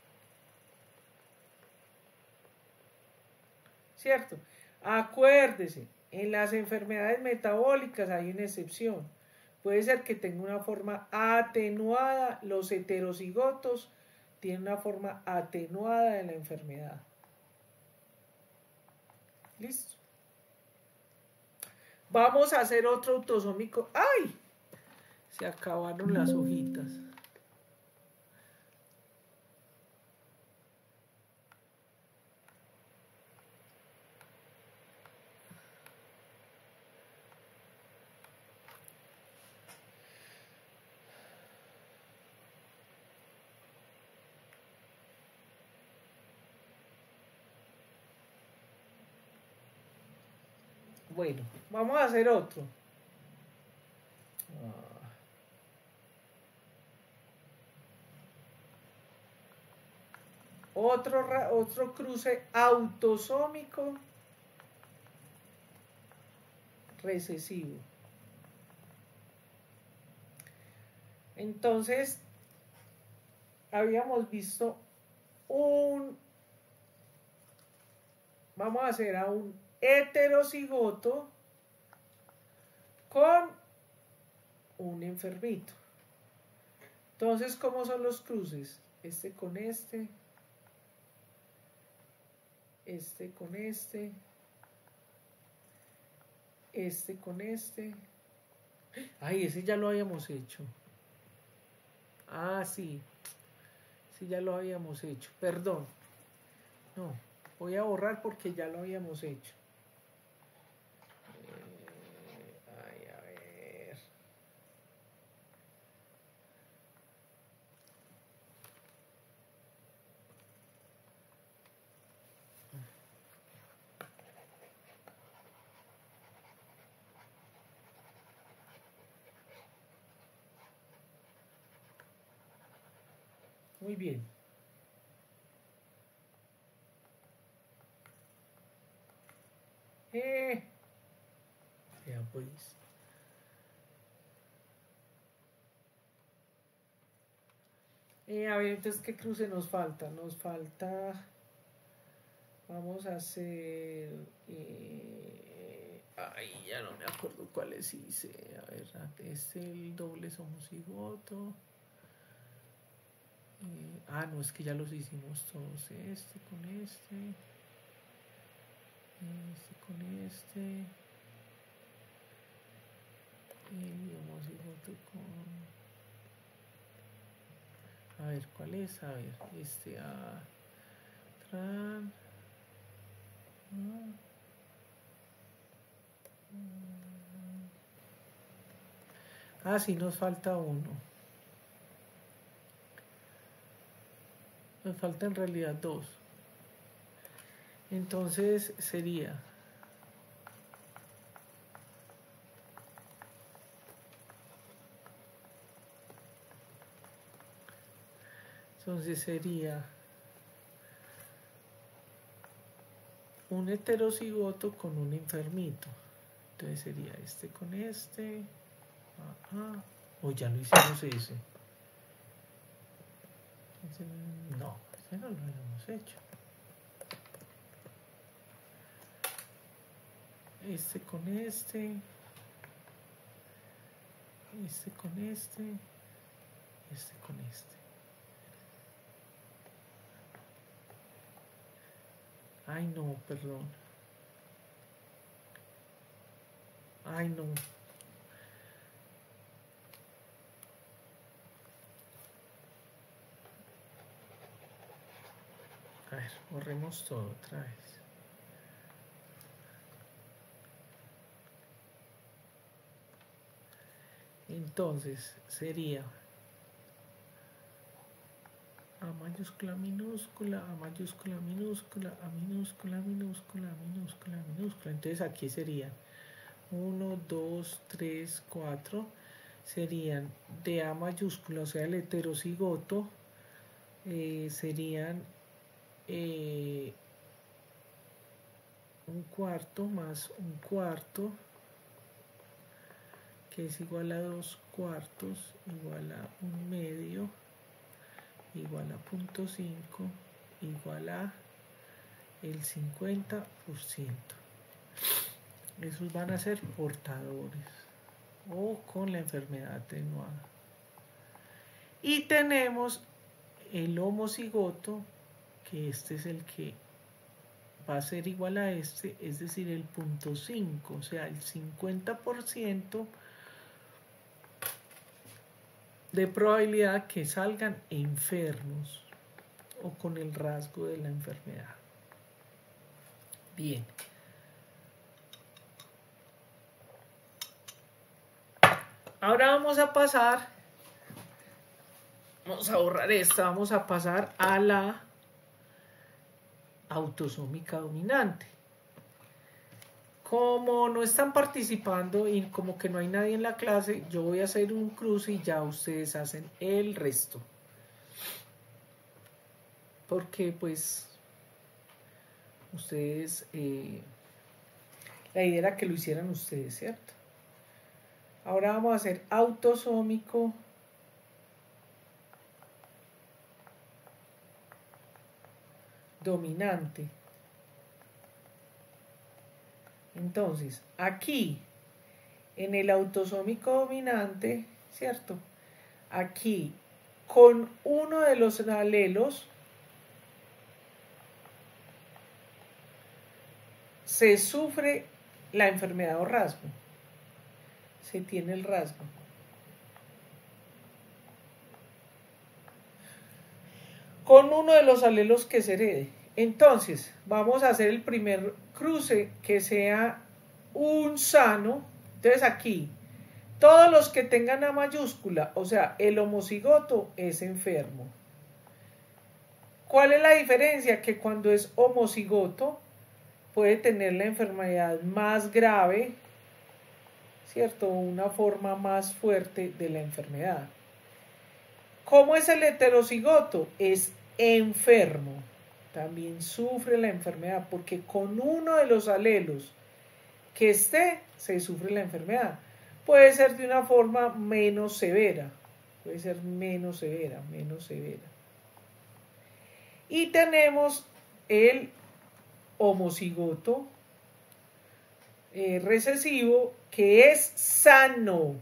¿Cierto? Acuérdese, en las enfermedades metabólicas hay una excepción. Puede ser que tenga una forma atenuada, los heterocigotos tienen una forma atenuada de la enfermedad. Listo. Vamos a hacer otro autosómico. ¡Ay! Se acabaron las hojitas. Bueno, vamos a hacer otro. Otro cruce autosómico recesivo. Entonces, habíamos visto vamos a hacer a un heterocigoto con un enfermito. Entonces, ¿cómo son los cruces? Este con este con este con este. Ay, ese ya lo habíamos hecho. Ah, sí. Sí, ya lo habíamos hecho. Perdón. No, voy a borrar porque ya lo habíamos hecho. Ay, a ver. Muy bien. Ya pues. A ver, entonces, ¿qué cruce nos falta? Nos falta... Vamos a hacer... ay, ya no me acuerdo cuáles hice. A ver, es el doble homocigoto. No, es que ya los hicimos todos. Este con este. Este con este. El homocigoto con... A ver, ¿cuál es? A ver, tran... sí, nos falta uno. Nos falta en realidad dos. Entonces sería... Entonces sería un heterocigoto con un enfermito. Entonces sería este con este. O ya lo hicimos ese. No, ese no lo hemos hecho. Este con este. Este con este. Este con este. Ay, no, perdón. Ay, no. A ver, borremos todo otra vez. Entonces sería A mayúscula minúscula, A mayúscula minúscula, A minúscula minúscula, minúscula minúscula. Entonces aquí serían 1, 2, 3, 4. Serían de A mayúscula, o sea el heterocigoto, serían un cuarto más un cuarto, que es igual a 2 cuartos, igual a 1/2, igual a 0.5, igual a el 50%. esos van a ser portadores o con la enfermedad atenuada. Y tenemos el homocigoto, que este es el que va a ser igual a este, es decir, el 0.5, o sea, el 50% de probabilidad que salgan enfermos o con el rasgo de la enfermedad. Bien. Ahora vamos a pasar, vamos a borrar esta, vamos a pasar a la autosómica dominante. Como no están participando y como que no hay nadie en la clase, yo voy a hacer un cruce y ya ustedes hacen el resto. Porque pues ustedes, la idea era que lo hicieran ustedes, ¿cierto? Ahora vamos a hacer autosómico dominante. Entonces, aquí, en el autosómico dominante, ¿cierto? Aquí, con uno de los alelos, se sufre la enfermedad o rasgo. Se tiene el rasgo. Con uno de los alelos que se herede. Entonces, vamos a hacer el primer cruce que sea un sano. Entonces aquí, todos los que tengan A mayúscula, o sea, el homocigoto es enfermo. ¿Cuál es la diferencia? Que cuando es homocigoto puede tener la enfermedad más grave, ¿cierto? Una forma más fuerte de la enfermedad. ¿Cómo es el heterocigoto? Es enfermo. También sufre la enfermedad porque con uno de los alelos que esté, se sufre la enfermedad. Puede ser de una forma menos severa. Puede ser menos severa. Y tenemos el homocigoto recesivo que es sano.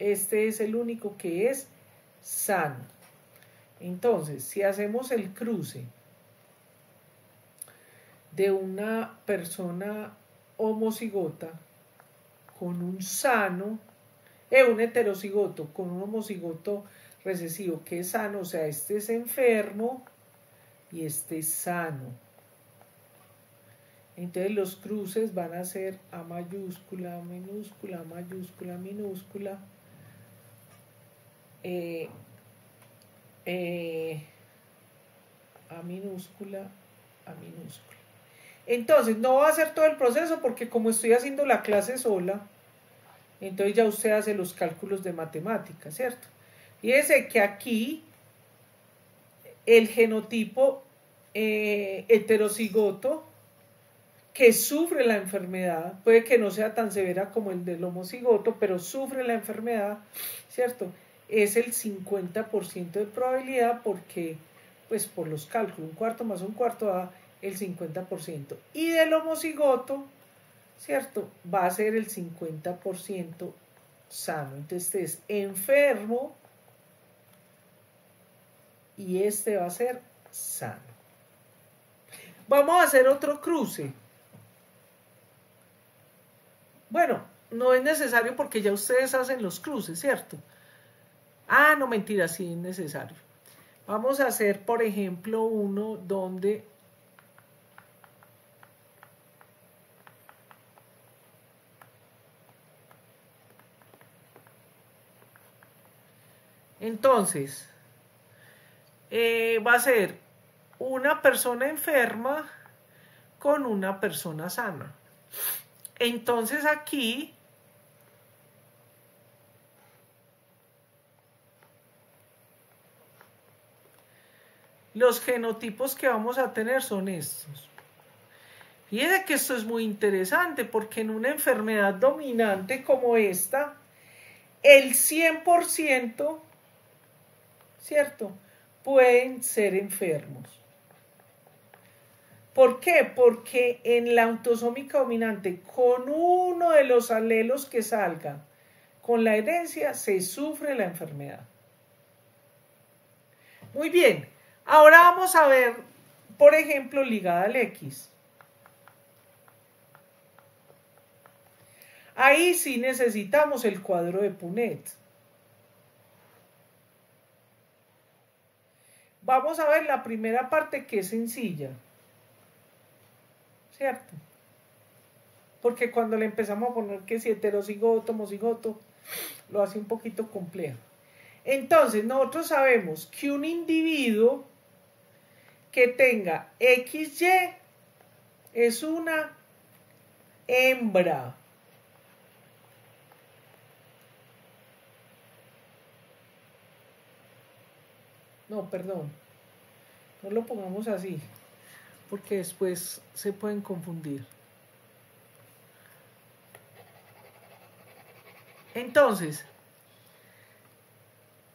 Este es el único que es sano. Entonces, si hacemos el cruce de una persona homocigota con un sano, un heterocigoto con un homocigoto recesivo que es sano, o sea, este es enfermo y este es sano. Entonces los cruces van a ser A mayúscula, minúscula, mayúscula, minúscula, A minúscula, A minúscula. Entonces no va a hacer todo el proceso porque como estoy haciendo la clase sola, entonces ya usted hace los cálculos de matemática, ¿cierto? Fíjese que aquí el genotipo heterocigoto que sufre la enfermedad, puede que no sea tan severa como el del homocigoto, pero sufre la enfermedad, ¿cierto? Es el 50% de probabilidad porque, pues por los cálculos, un cuarto más un cuarto da el 50%. Y del homocigoto, ¿cierto? Va a ser el 50% sano. Entonces este es enfermo y este va a ser sano. Vamos a hacer otro cruce. Bueno, no es necesario porque ya ustedes hacen los cruces, ¿cierto? Ah, no, mentira, sí es necesario. Vamos a hacer, por ejemplo, uno donde entonces va a ser una persona enferma con una persona sana. Entonces aquí los genotipos que vamos a tener son estos. Fíjense que esto es muy interesante porque en una enfermedad dominante como esta, el 100%, ¿cierto?, pueden ser enfermos. ¿Por qué? Porque en la autosómica dominante, con uno de los alelos que salga con la herencia, se sufre la enfermedad. Muy bien, ahora vamos a ver, por ejemplo, ligada al X. Ahí sí necesitamos el cuadro de Punnett. Vamos a ver la primera parte, que es sencilla, ¿cierto? Porque cuando le empezamos a poner que si heterocigoto, homocigoto, lo hace un poquito complejo. Entonces, nosotros sabemos que un individuo que tenga XY es una hembra. No, perdón. No lo pongamos así, porque después se pueden confundir. Entonces,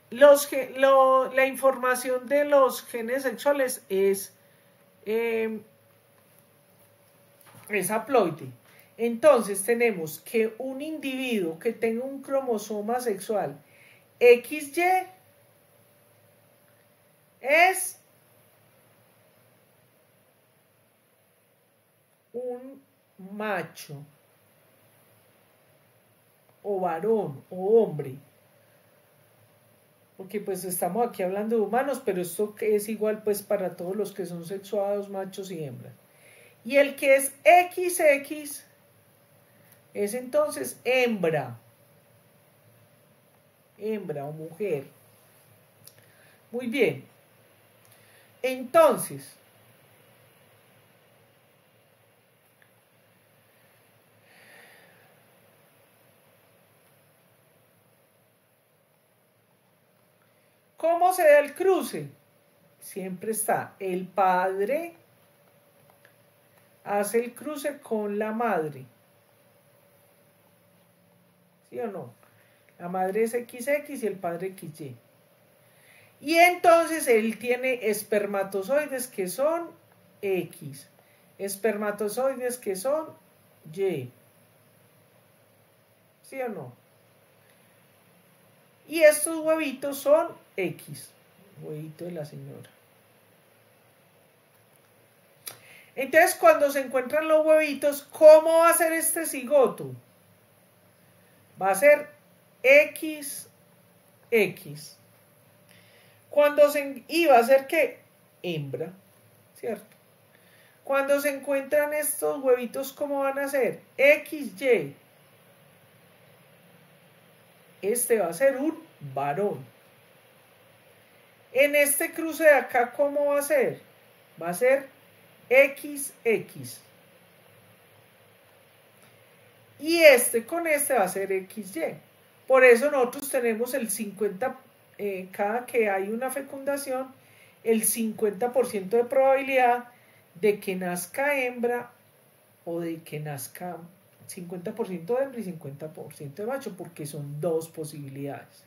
la información de los genes sexuales es haploide. Entonces, tenemos que un individuo que tenga un cromosoma sexual XY es un macho o varón o hombre, porque pues estamos aquí hablando de humanos, pero esto es igual pues para todos los que son sexuados, machos y hembras. Y el que es XX es entonces hembra o mujer. Muy bien. Entonces, ¿cómo se da el cruce? Siempre está el padre, hace el cruce con la madre. ¿Sí o no? La madre es XX y el padre XY. Y entonces él tiene espermatozoides que son X, espermatozoides que son Y. ¿Sí o no? Y estos huevitos son X, huevito de la señora. Entonces, cuando se encuentran los huevitos, ¿cómo va a ser este cigoto? Va a ser XX. Y va a ser ¿qué? Hembra, ¿cierto? Cuando se encuentran estos huevitos, ¿cómo van a ser? XY. Este va a ser un varón. En este cruce de acá, ¿cómo va a ser? Va a ser XX. Y este con este va a ser XY. Por eso nosotros tenemos el 50%, cada que hay una fecundación, el 50% de probabilidad de que nazca hembra o de que nazca 50% de hembra y 50% de macho, porque son dos posibilidades.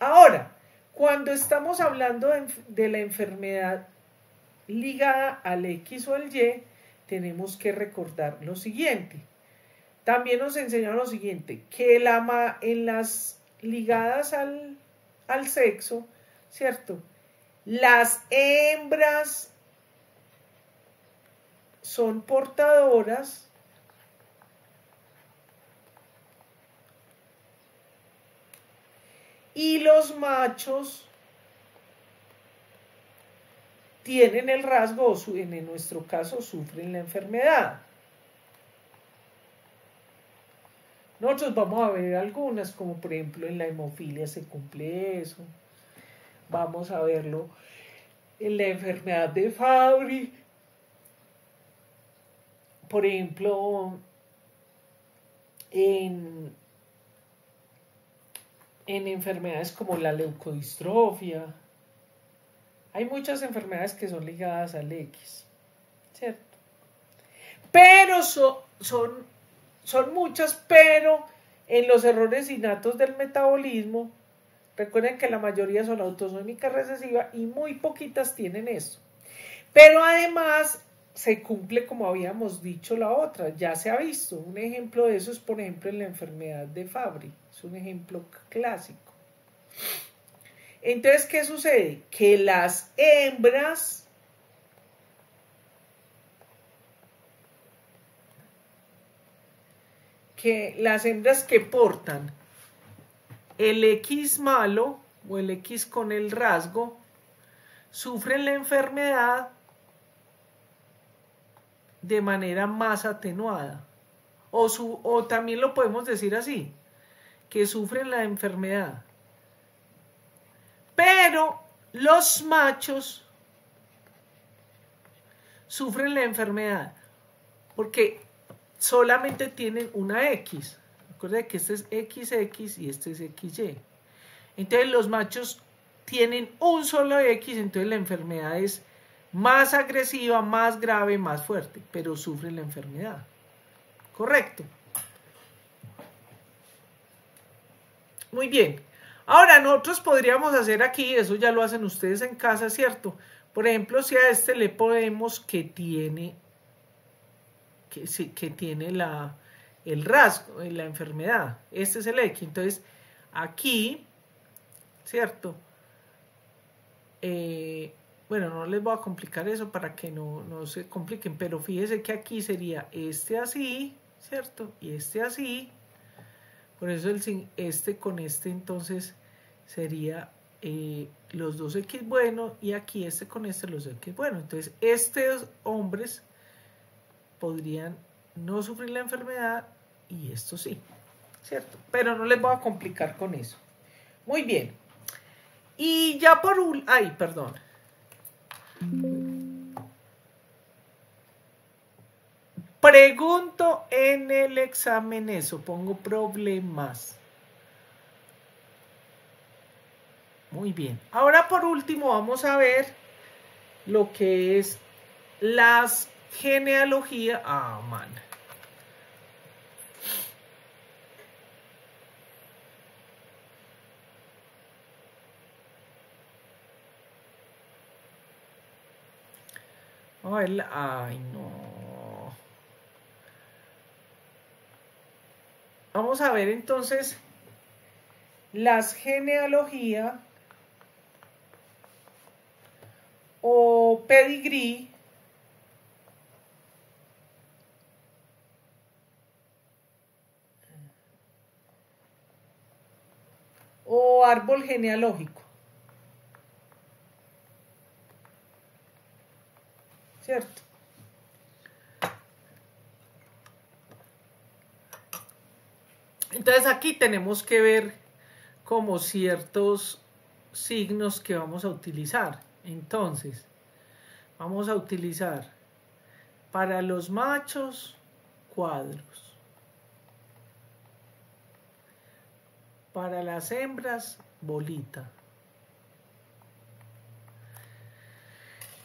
Ahora, cuando estamos hablando de la enfermedad ligada al X o al Y, tenemos que recordar lo siguiente. También nos enseñaron lo siguiente, que en las ligadas al sexo, ¿cierto? Las hembras son portadoras y los machos tienen el rasgo, o en nuestro caso sufren la enfermedad. Nosotros vamos a ver algunas, como por ejemplo en la hemofilia se cumple eso. Vamos a verlo en la enfermedad de Fabry. Por ejemplo, en enfermedades como la leucodistrofia. Hay muchas enfermedades que son ligadas al X, ¿cierto? Pero son muchas, pero en los errores innatos del metabolismo, recuerden que la mayoría son autosómicas recesivas y muy poquitas tienen eso. Pero además, se cumple como habíamos dicho la otra, ya se ha visto. Un ejemplo de eso es, por ejemplo, en la enfermedad de Fabry, es un ejemplo clásico. Entonces, ¿qué sucede? Que las hembras que portan el X malo o el X con el rasgo sufren la enfermedad de manera más atenuada. O también lo podemos decir así, que sufren la enfermedad. Pero los machos sufren la enfermedad porque solamente tienen una X. Recuerda que este es XX y este es XY. Entonces los machos tienen un solo X, entonces la enfermedad es más agresiva, más grave, más fuerte, pero sufren la enfermedad. Correcto. Muy bien. Ahora nosotros podríamos hacer aquí, eso ya lo hacen ustedes en casa, ¿cierto? Por ejemplo, si a este le ponemos que tiene el rasgo, la enfermedad. Este es el X. Entonces, aquí, ¿cierto? Bueno, no les voy a complicar eso para que no se compliquen, pero fíjense que aquí sería este así, ¿cierto? Y este así. Por eso este con este entonces sería los dos X bueno y aquí este con este los X bueno. Entonces estos hombres podrían no sufrir la enfermedad y esto sí, ¿cierto? Pero no les voy a complicar con eso. Muy bien. Y ya por perdón. Pregunto en el examen eso, pongo problemas. Muy bien. Ahora por último vamos a ver lo que es las genealogías. Man. Vamos a ver no. Vamos a ver entonces las genealogías o pedigrí o árbol genealógico, ¿cierto? Entonces aquí tenemos que ver como ciertos signos que vamos a utilizar. Entonces, vamos a utilizar para los machos cuadros, para las hembras bolita,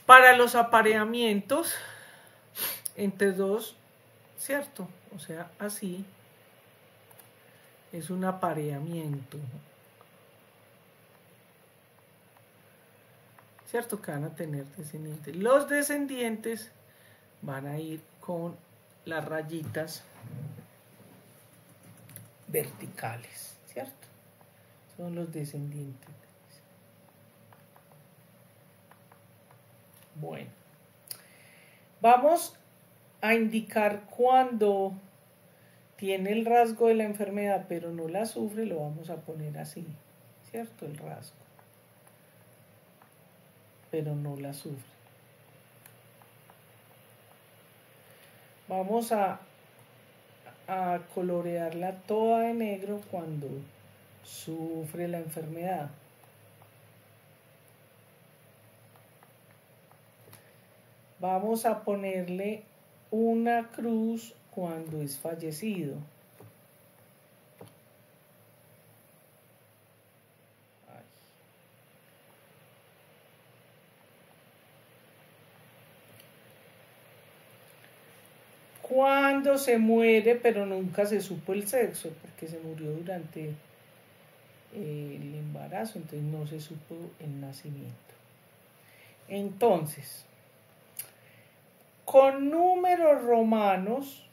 para los apareamientos entre dos, ¿cierto? O sea, así es un apareamiento, ¿cierto? Que van a tener descendientes. Los descendientes van a ir con las rayitas verticales, ¿cierto? Son los descendientes. Bueno, vamos a indicar cuando tiene el rasgo de la enfermedad, pero no la sufre, lo vamos a poner así, ¿cierto? El rasgo. Pero no la sufre. Vamos a colorearla toda de negro cuando sufre la enfermedad. Vamos a ponerle una cruz cuando es fallecido. Cuando se muere, pero nunca se supo el sexo, porque se murió durante el embarazo, entonces no se supo el nacimiento. Entonces, con números romanos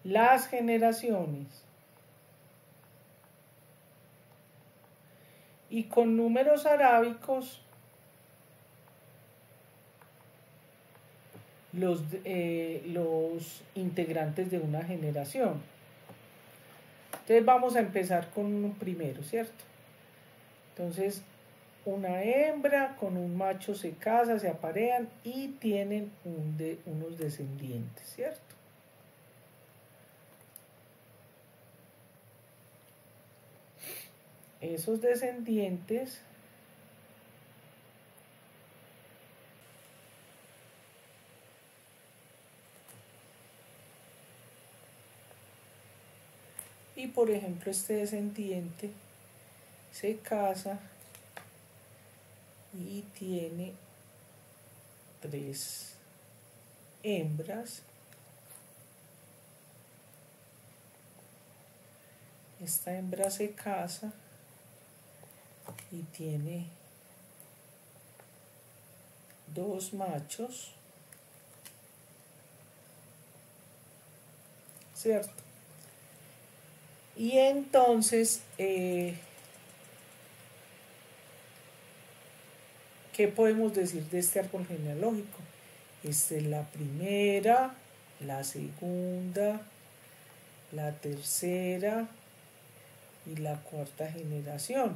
las generaciones y con números arábicos los integrantes de una generación. Entonces vamos a empezar con uno primero, ¿cierto? Entonces una hembra con un macho se casa, se aparean y tienen unos descendientes, ¿cierto? Esos descendientes y por ejemplo este descendiente se casa y tiene 3 hembras. Esta hembra se casa y tiene 2 machos, ¿cierto? Y entonces, ¿qué podemos decir de este árbol genealógico? Esta es la primera, la segunda, la tercera y la cuarta generación.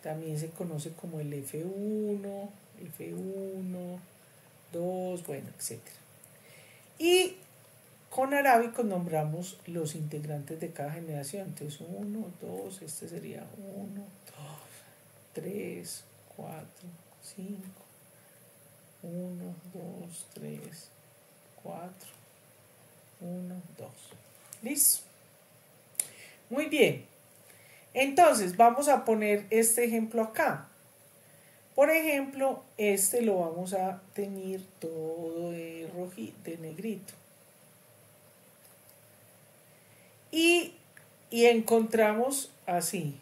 También se conoce como el F1, F1, 2, bueno, etc. Y con arábicos nombramos los integrantes de cada generación. Entonces 1, 2, este sería 1, 2, 3, 4, 5, 1, 2, 3, 4, 1, 2. ¿Listo? Muy bien. Entonces vamos a poner este ejemplo acá. Por ejemplo, este lo vamos a teñir todo de negrito. Y encontramos así.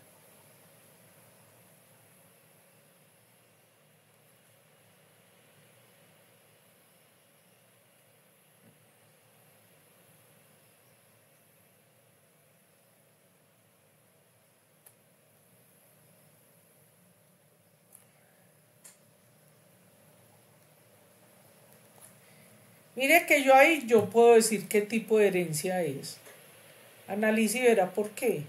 Mire que yo puedo decir qué tipo de herencia es. Analice y verá por qué.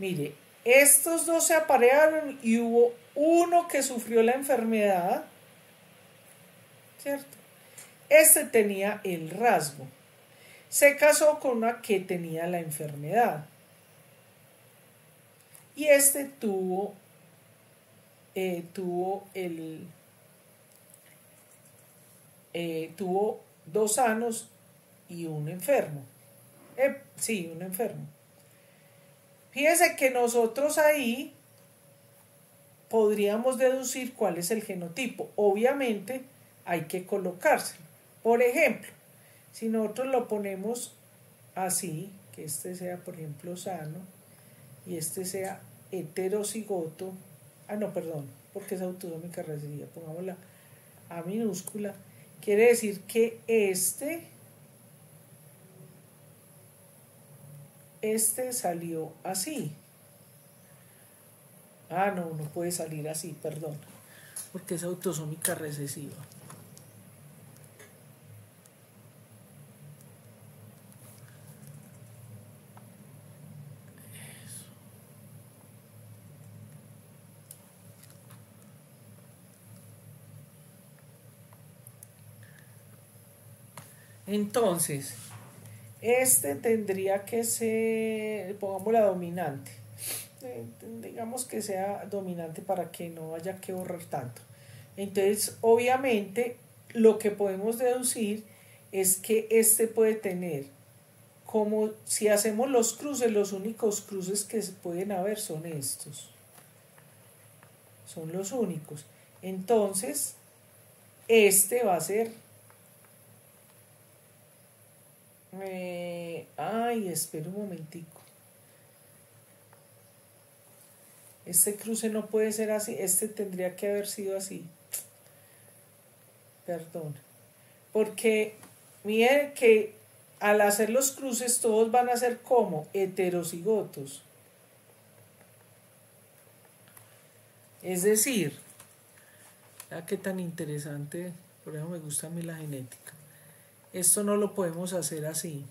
Mire, estos dos se aparearon y hubo uno que sufrió la enfermedad, ¿cierto? Este tenía el rasgo. Se casó con una que tenía la enfermedad. Y este tuvo 2 sanos y un enfermo. Sí, un enfermo. Fíjese que nosotros ahí podríamos deducir cuál es el genotipo. Obviamente hay que colocárselo. Por ejemplo, si nosotros lo ponemos así, que este sea por ejemplo sano y este sea heterocigoto, no, perdón, porque es autosómica recesiva, pongámosla A minúscula, quiere decir que este salió así. No puede salir así, perdón, porque es autosómica recesiva. Entonces, este tendría que ser, pongamos la dominante. Digamos que sea dominante para que no haya que borrar tanto. Entonces, obviamente, lo que podemos deducir es que este puede tener, como si hacemos los cruces, los únicos cruces que pueden haber son estos. Son los únicos. Entonces, este va a ser... espera un momentico. Este cruce no puede ser así, este tendría que haber sido así. Perdón. Porque miren que al hacer los cruces todos van a ser como heterocigotos. Es decir, ya que tan interesante, por eso me gusta a mí la genética. Esto no lo podemos hacer así.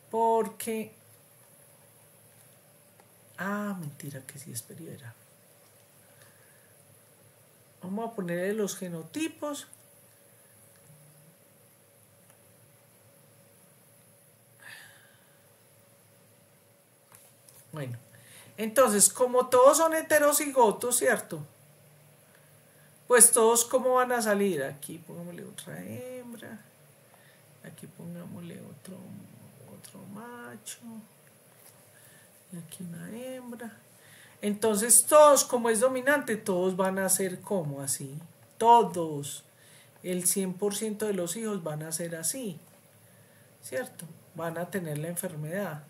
Porque... mentira que sí es periodo. Vamos a ponerle los genotipos. Bueno, entonces, como todos son heterocigotos, ¿cierto? Pues todos, ¿cómo van a salir? Aquí pongámosle otra hembra. Aquí pongámosle otro macho. Y aquí una hembra. Entonces todos, como es dominante, todos van a ser como así. Todos. El 100% de los hijos van a ser así. ¿Cierto? Van a tener la enfermedad.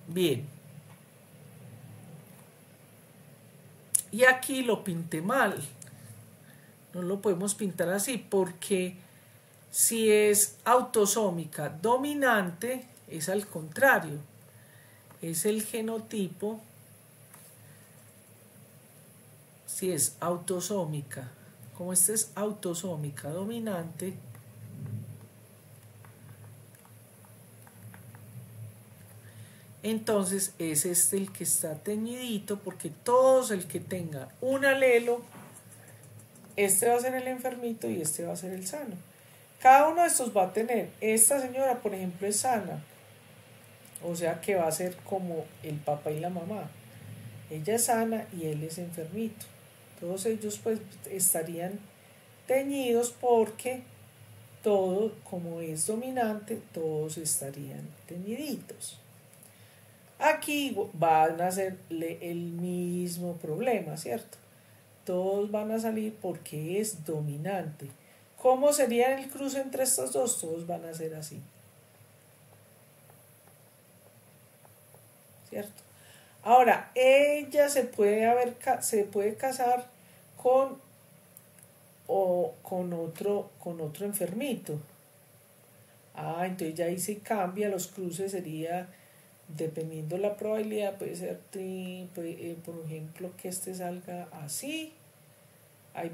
Bien. Y aquí lo pinté mal. No lo podemos pintar así porque si es autosómica dominante, es al contrario. Es el genotipo. Si es autosómica, como esta es autosómica dominante, entonces es este el que está teñidito, porque todos el que tenga un alelo, este va a ser el enfermito y este va a ser el sano. Cada uno de estos va a tener, esta señora por ejemplo es sana, o sea que va a ser como el papá y la mamá. Ella es sana y él es enfermito. Todos ellos pues estarían teñidos porque todo, como es dominante, todos estarían teñiditos. Aquí van a ser el mismo problema, ¿cierto? Todos van a salir porque es dominante. ¿Cómo sería el cruce entre estos dos? Todos van a ser así. ¿Cierto? Ahora, ella se puede casar con otro enfermito. Entonces ya ahí se cambia, los cruces sería, dependiendo la probabilidad, puede ser, por ejemplo, que este salga así. Hay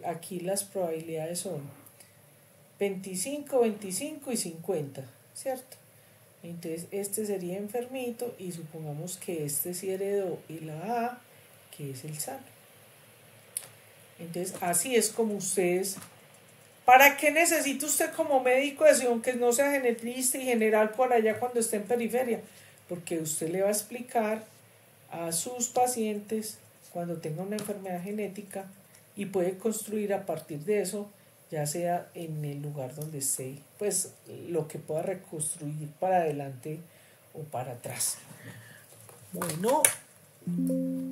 aquí las probabilidades son 25, 25 y 50, ¿cierto? Entonces este sería enfermito y supongamos que este sí heredó y la A, que es el sano. Entonces así es como ustedes... ¿Para qué necesita usted como médico de decisión que no sea genetrista y general por allá cuando esté en periferia? Porque usted le va a explicar a sus pacientes cuando tenga una enfermedad genética y puede construir a partir de eso, ya sea en el lugar donde esté, pues lo que pueda reconstruir para adelante o para atrás. Bueno,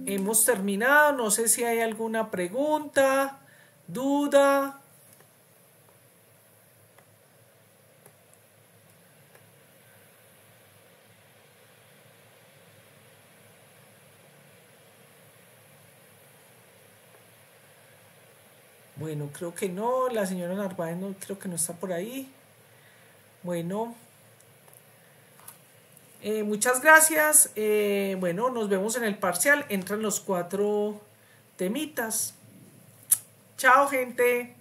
hemos terminado. No sé si hay alguna pregunta, duda. Bueno, creo que no. La señora Narváez no, creo que no está por ahí. Bueno, muchas gracias. Bueno, nos vemos en el parcial. Entran los 4 temitas. Chao, gente.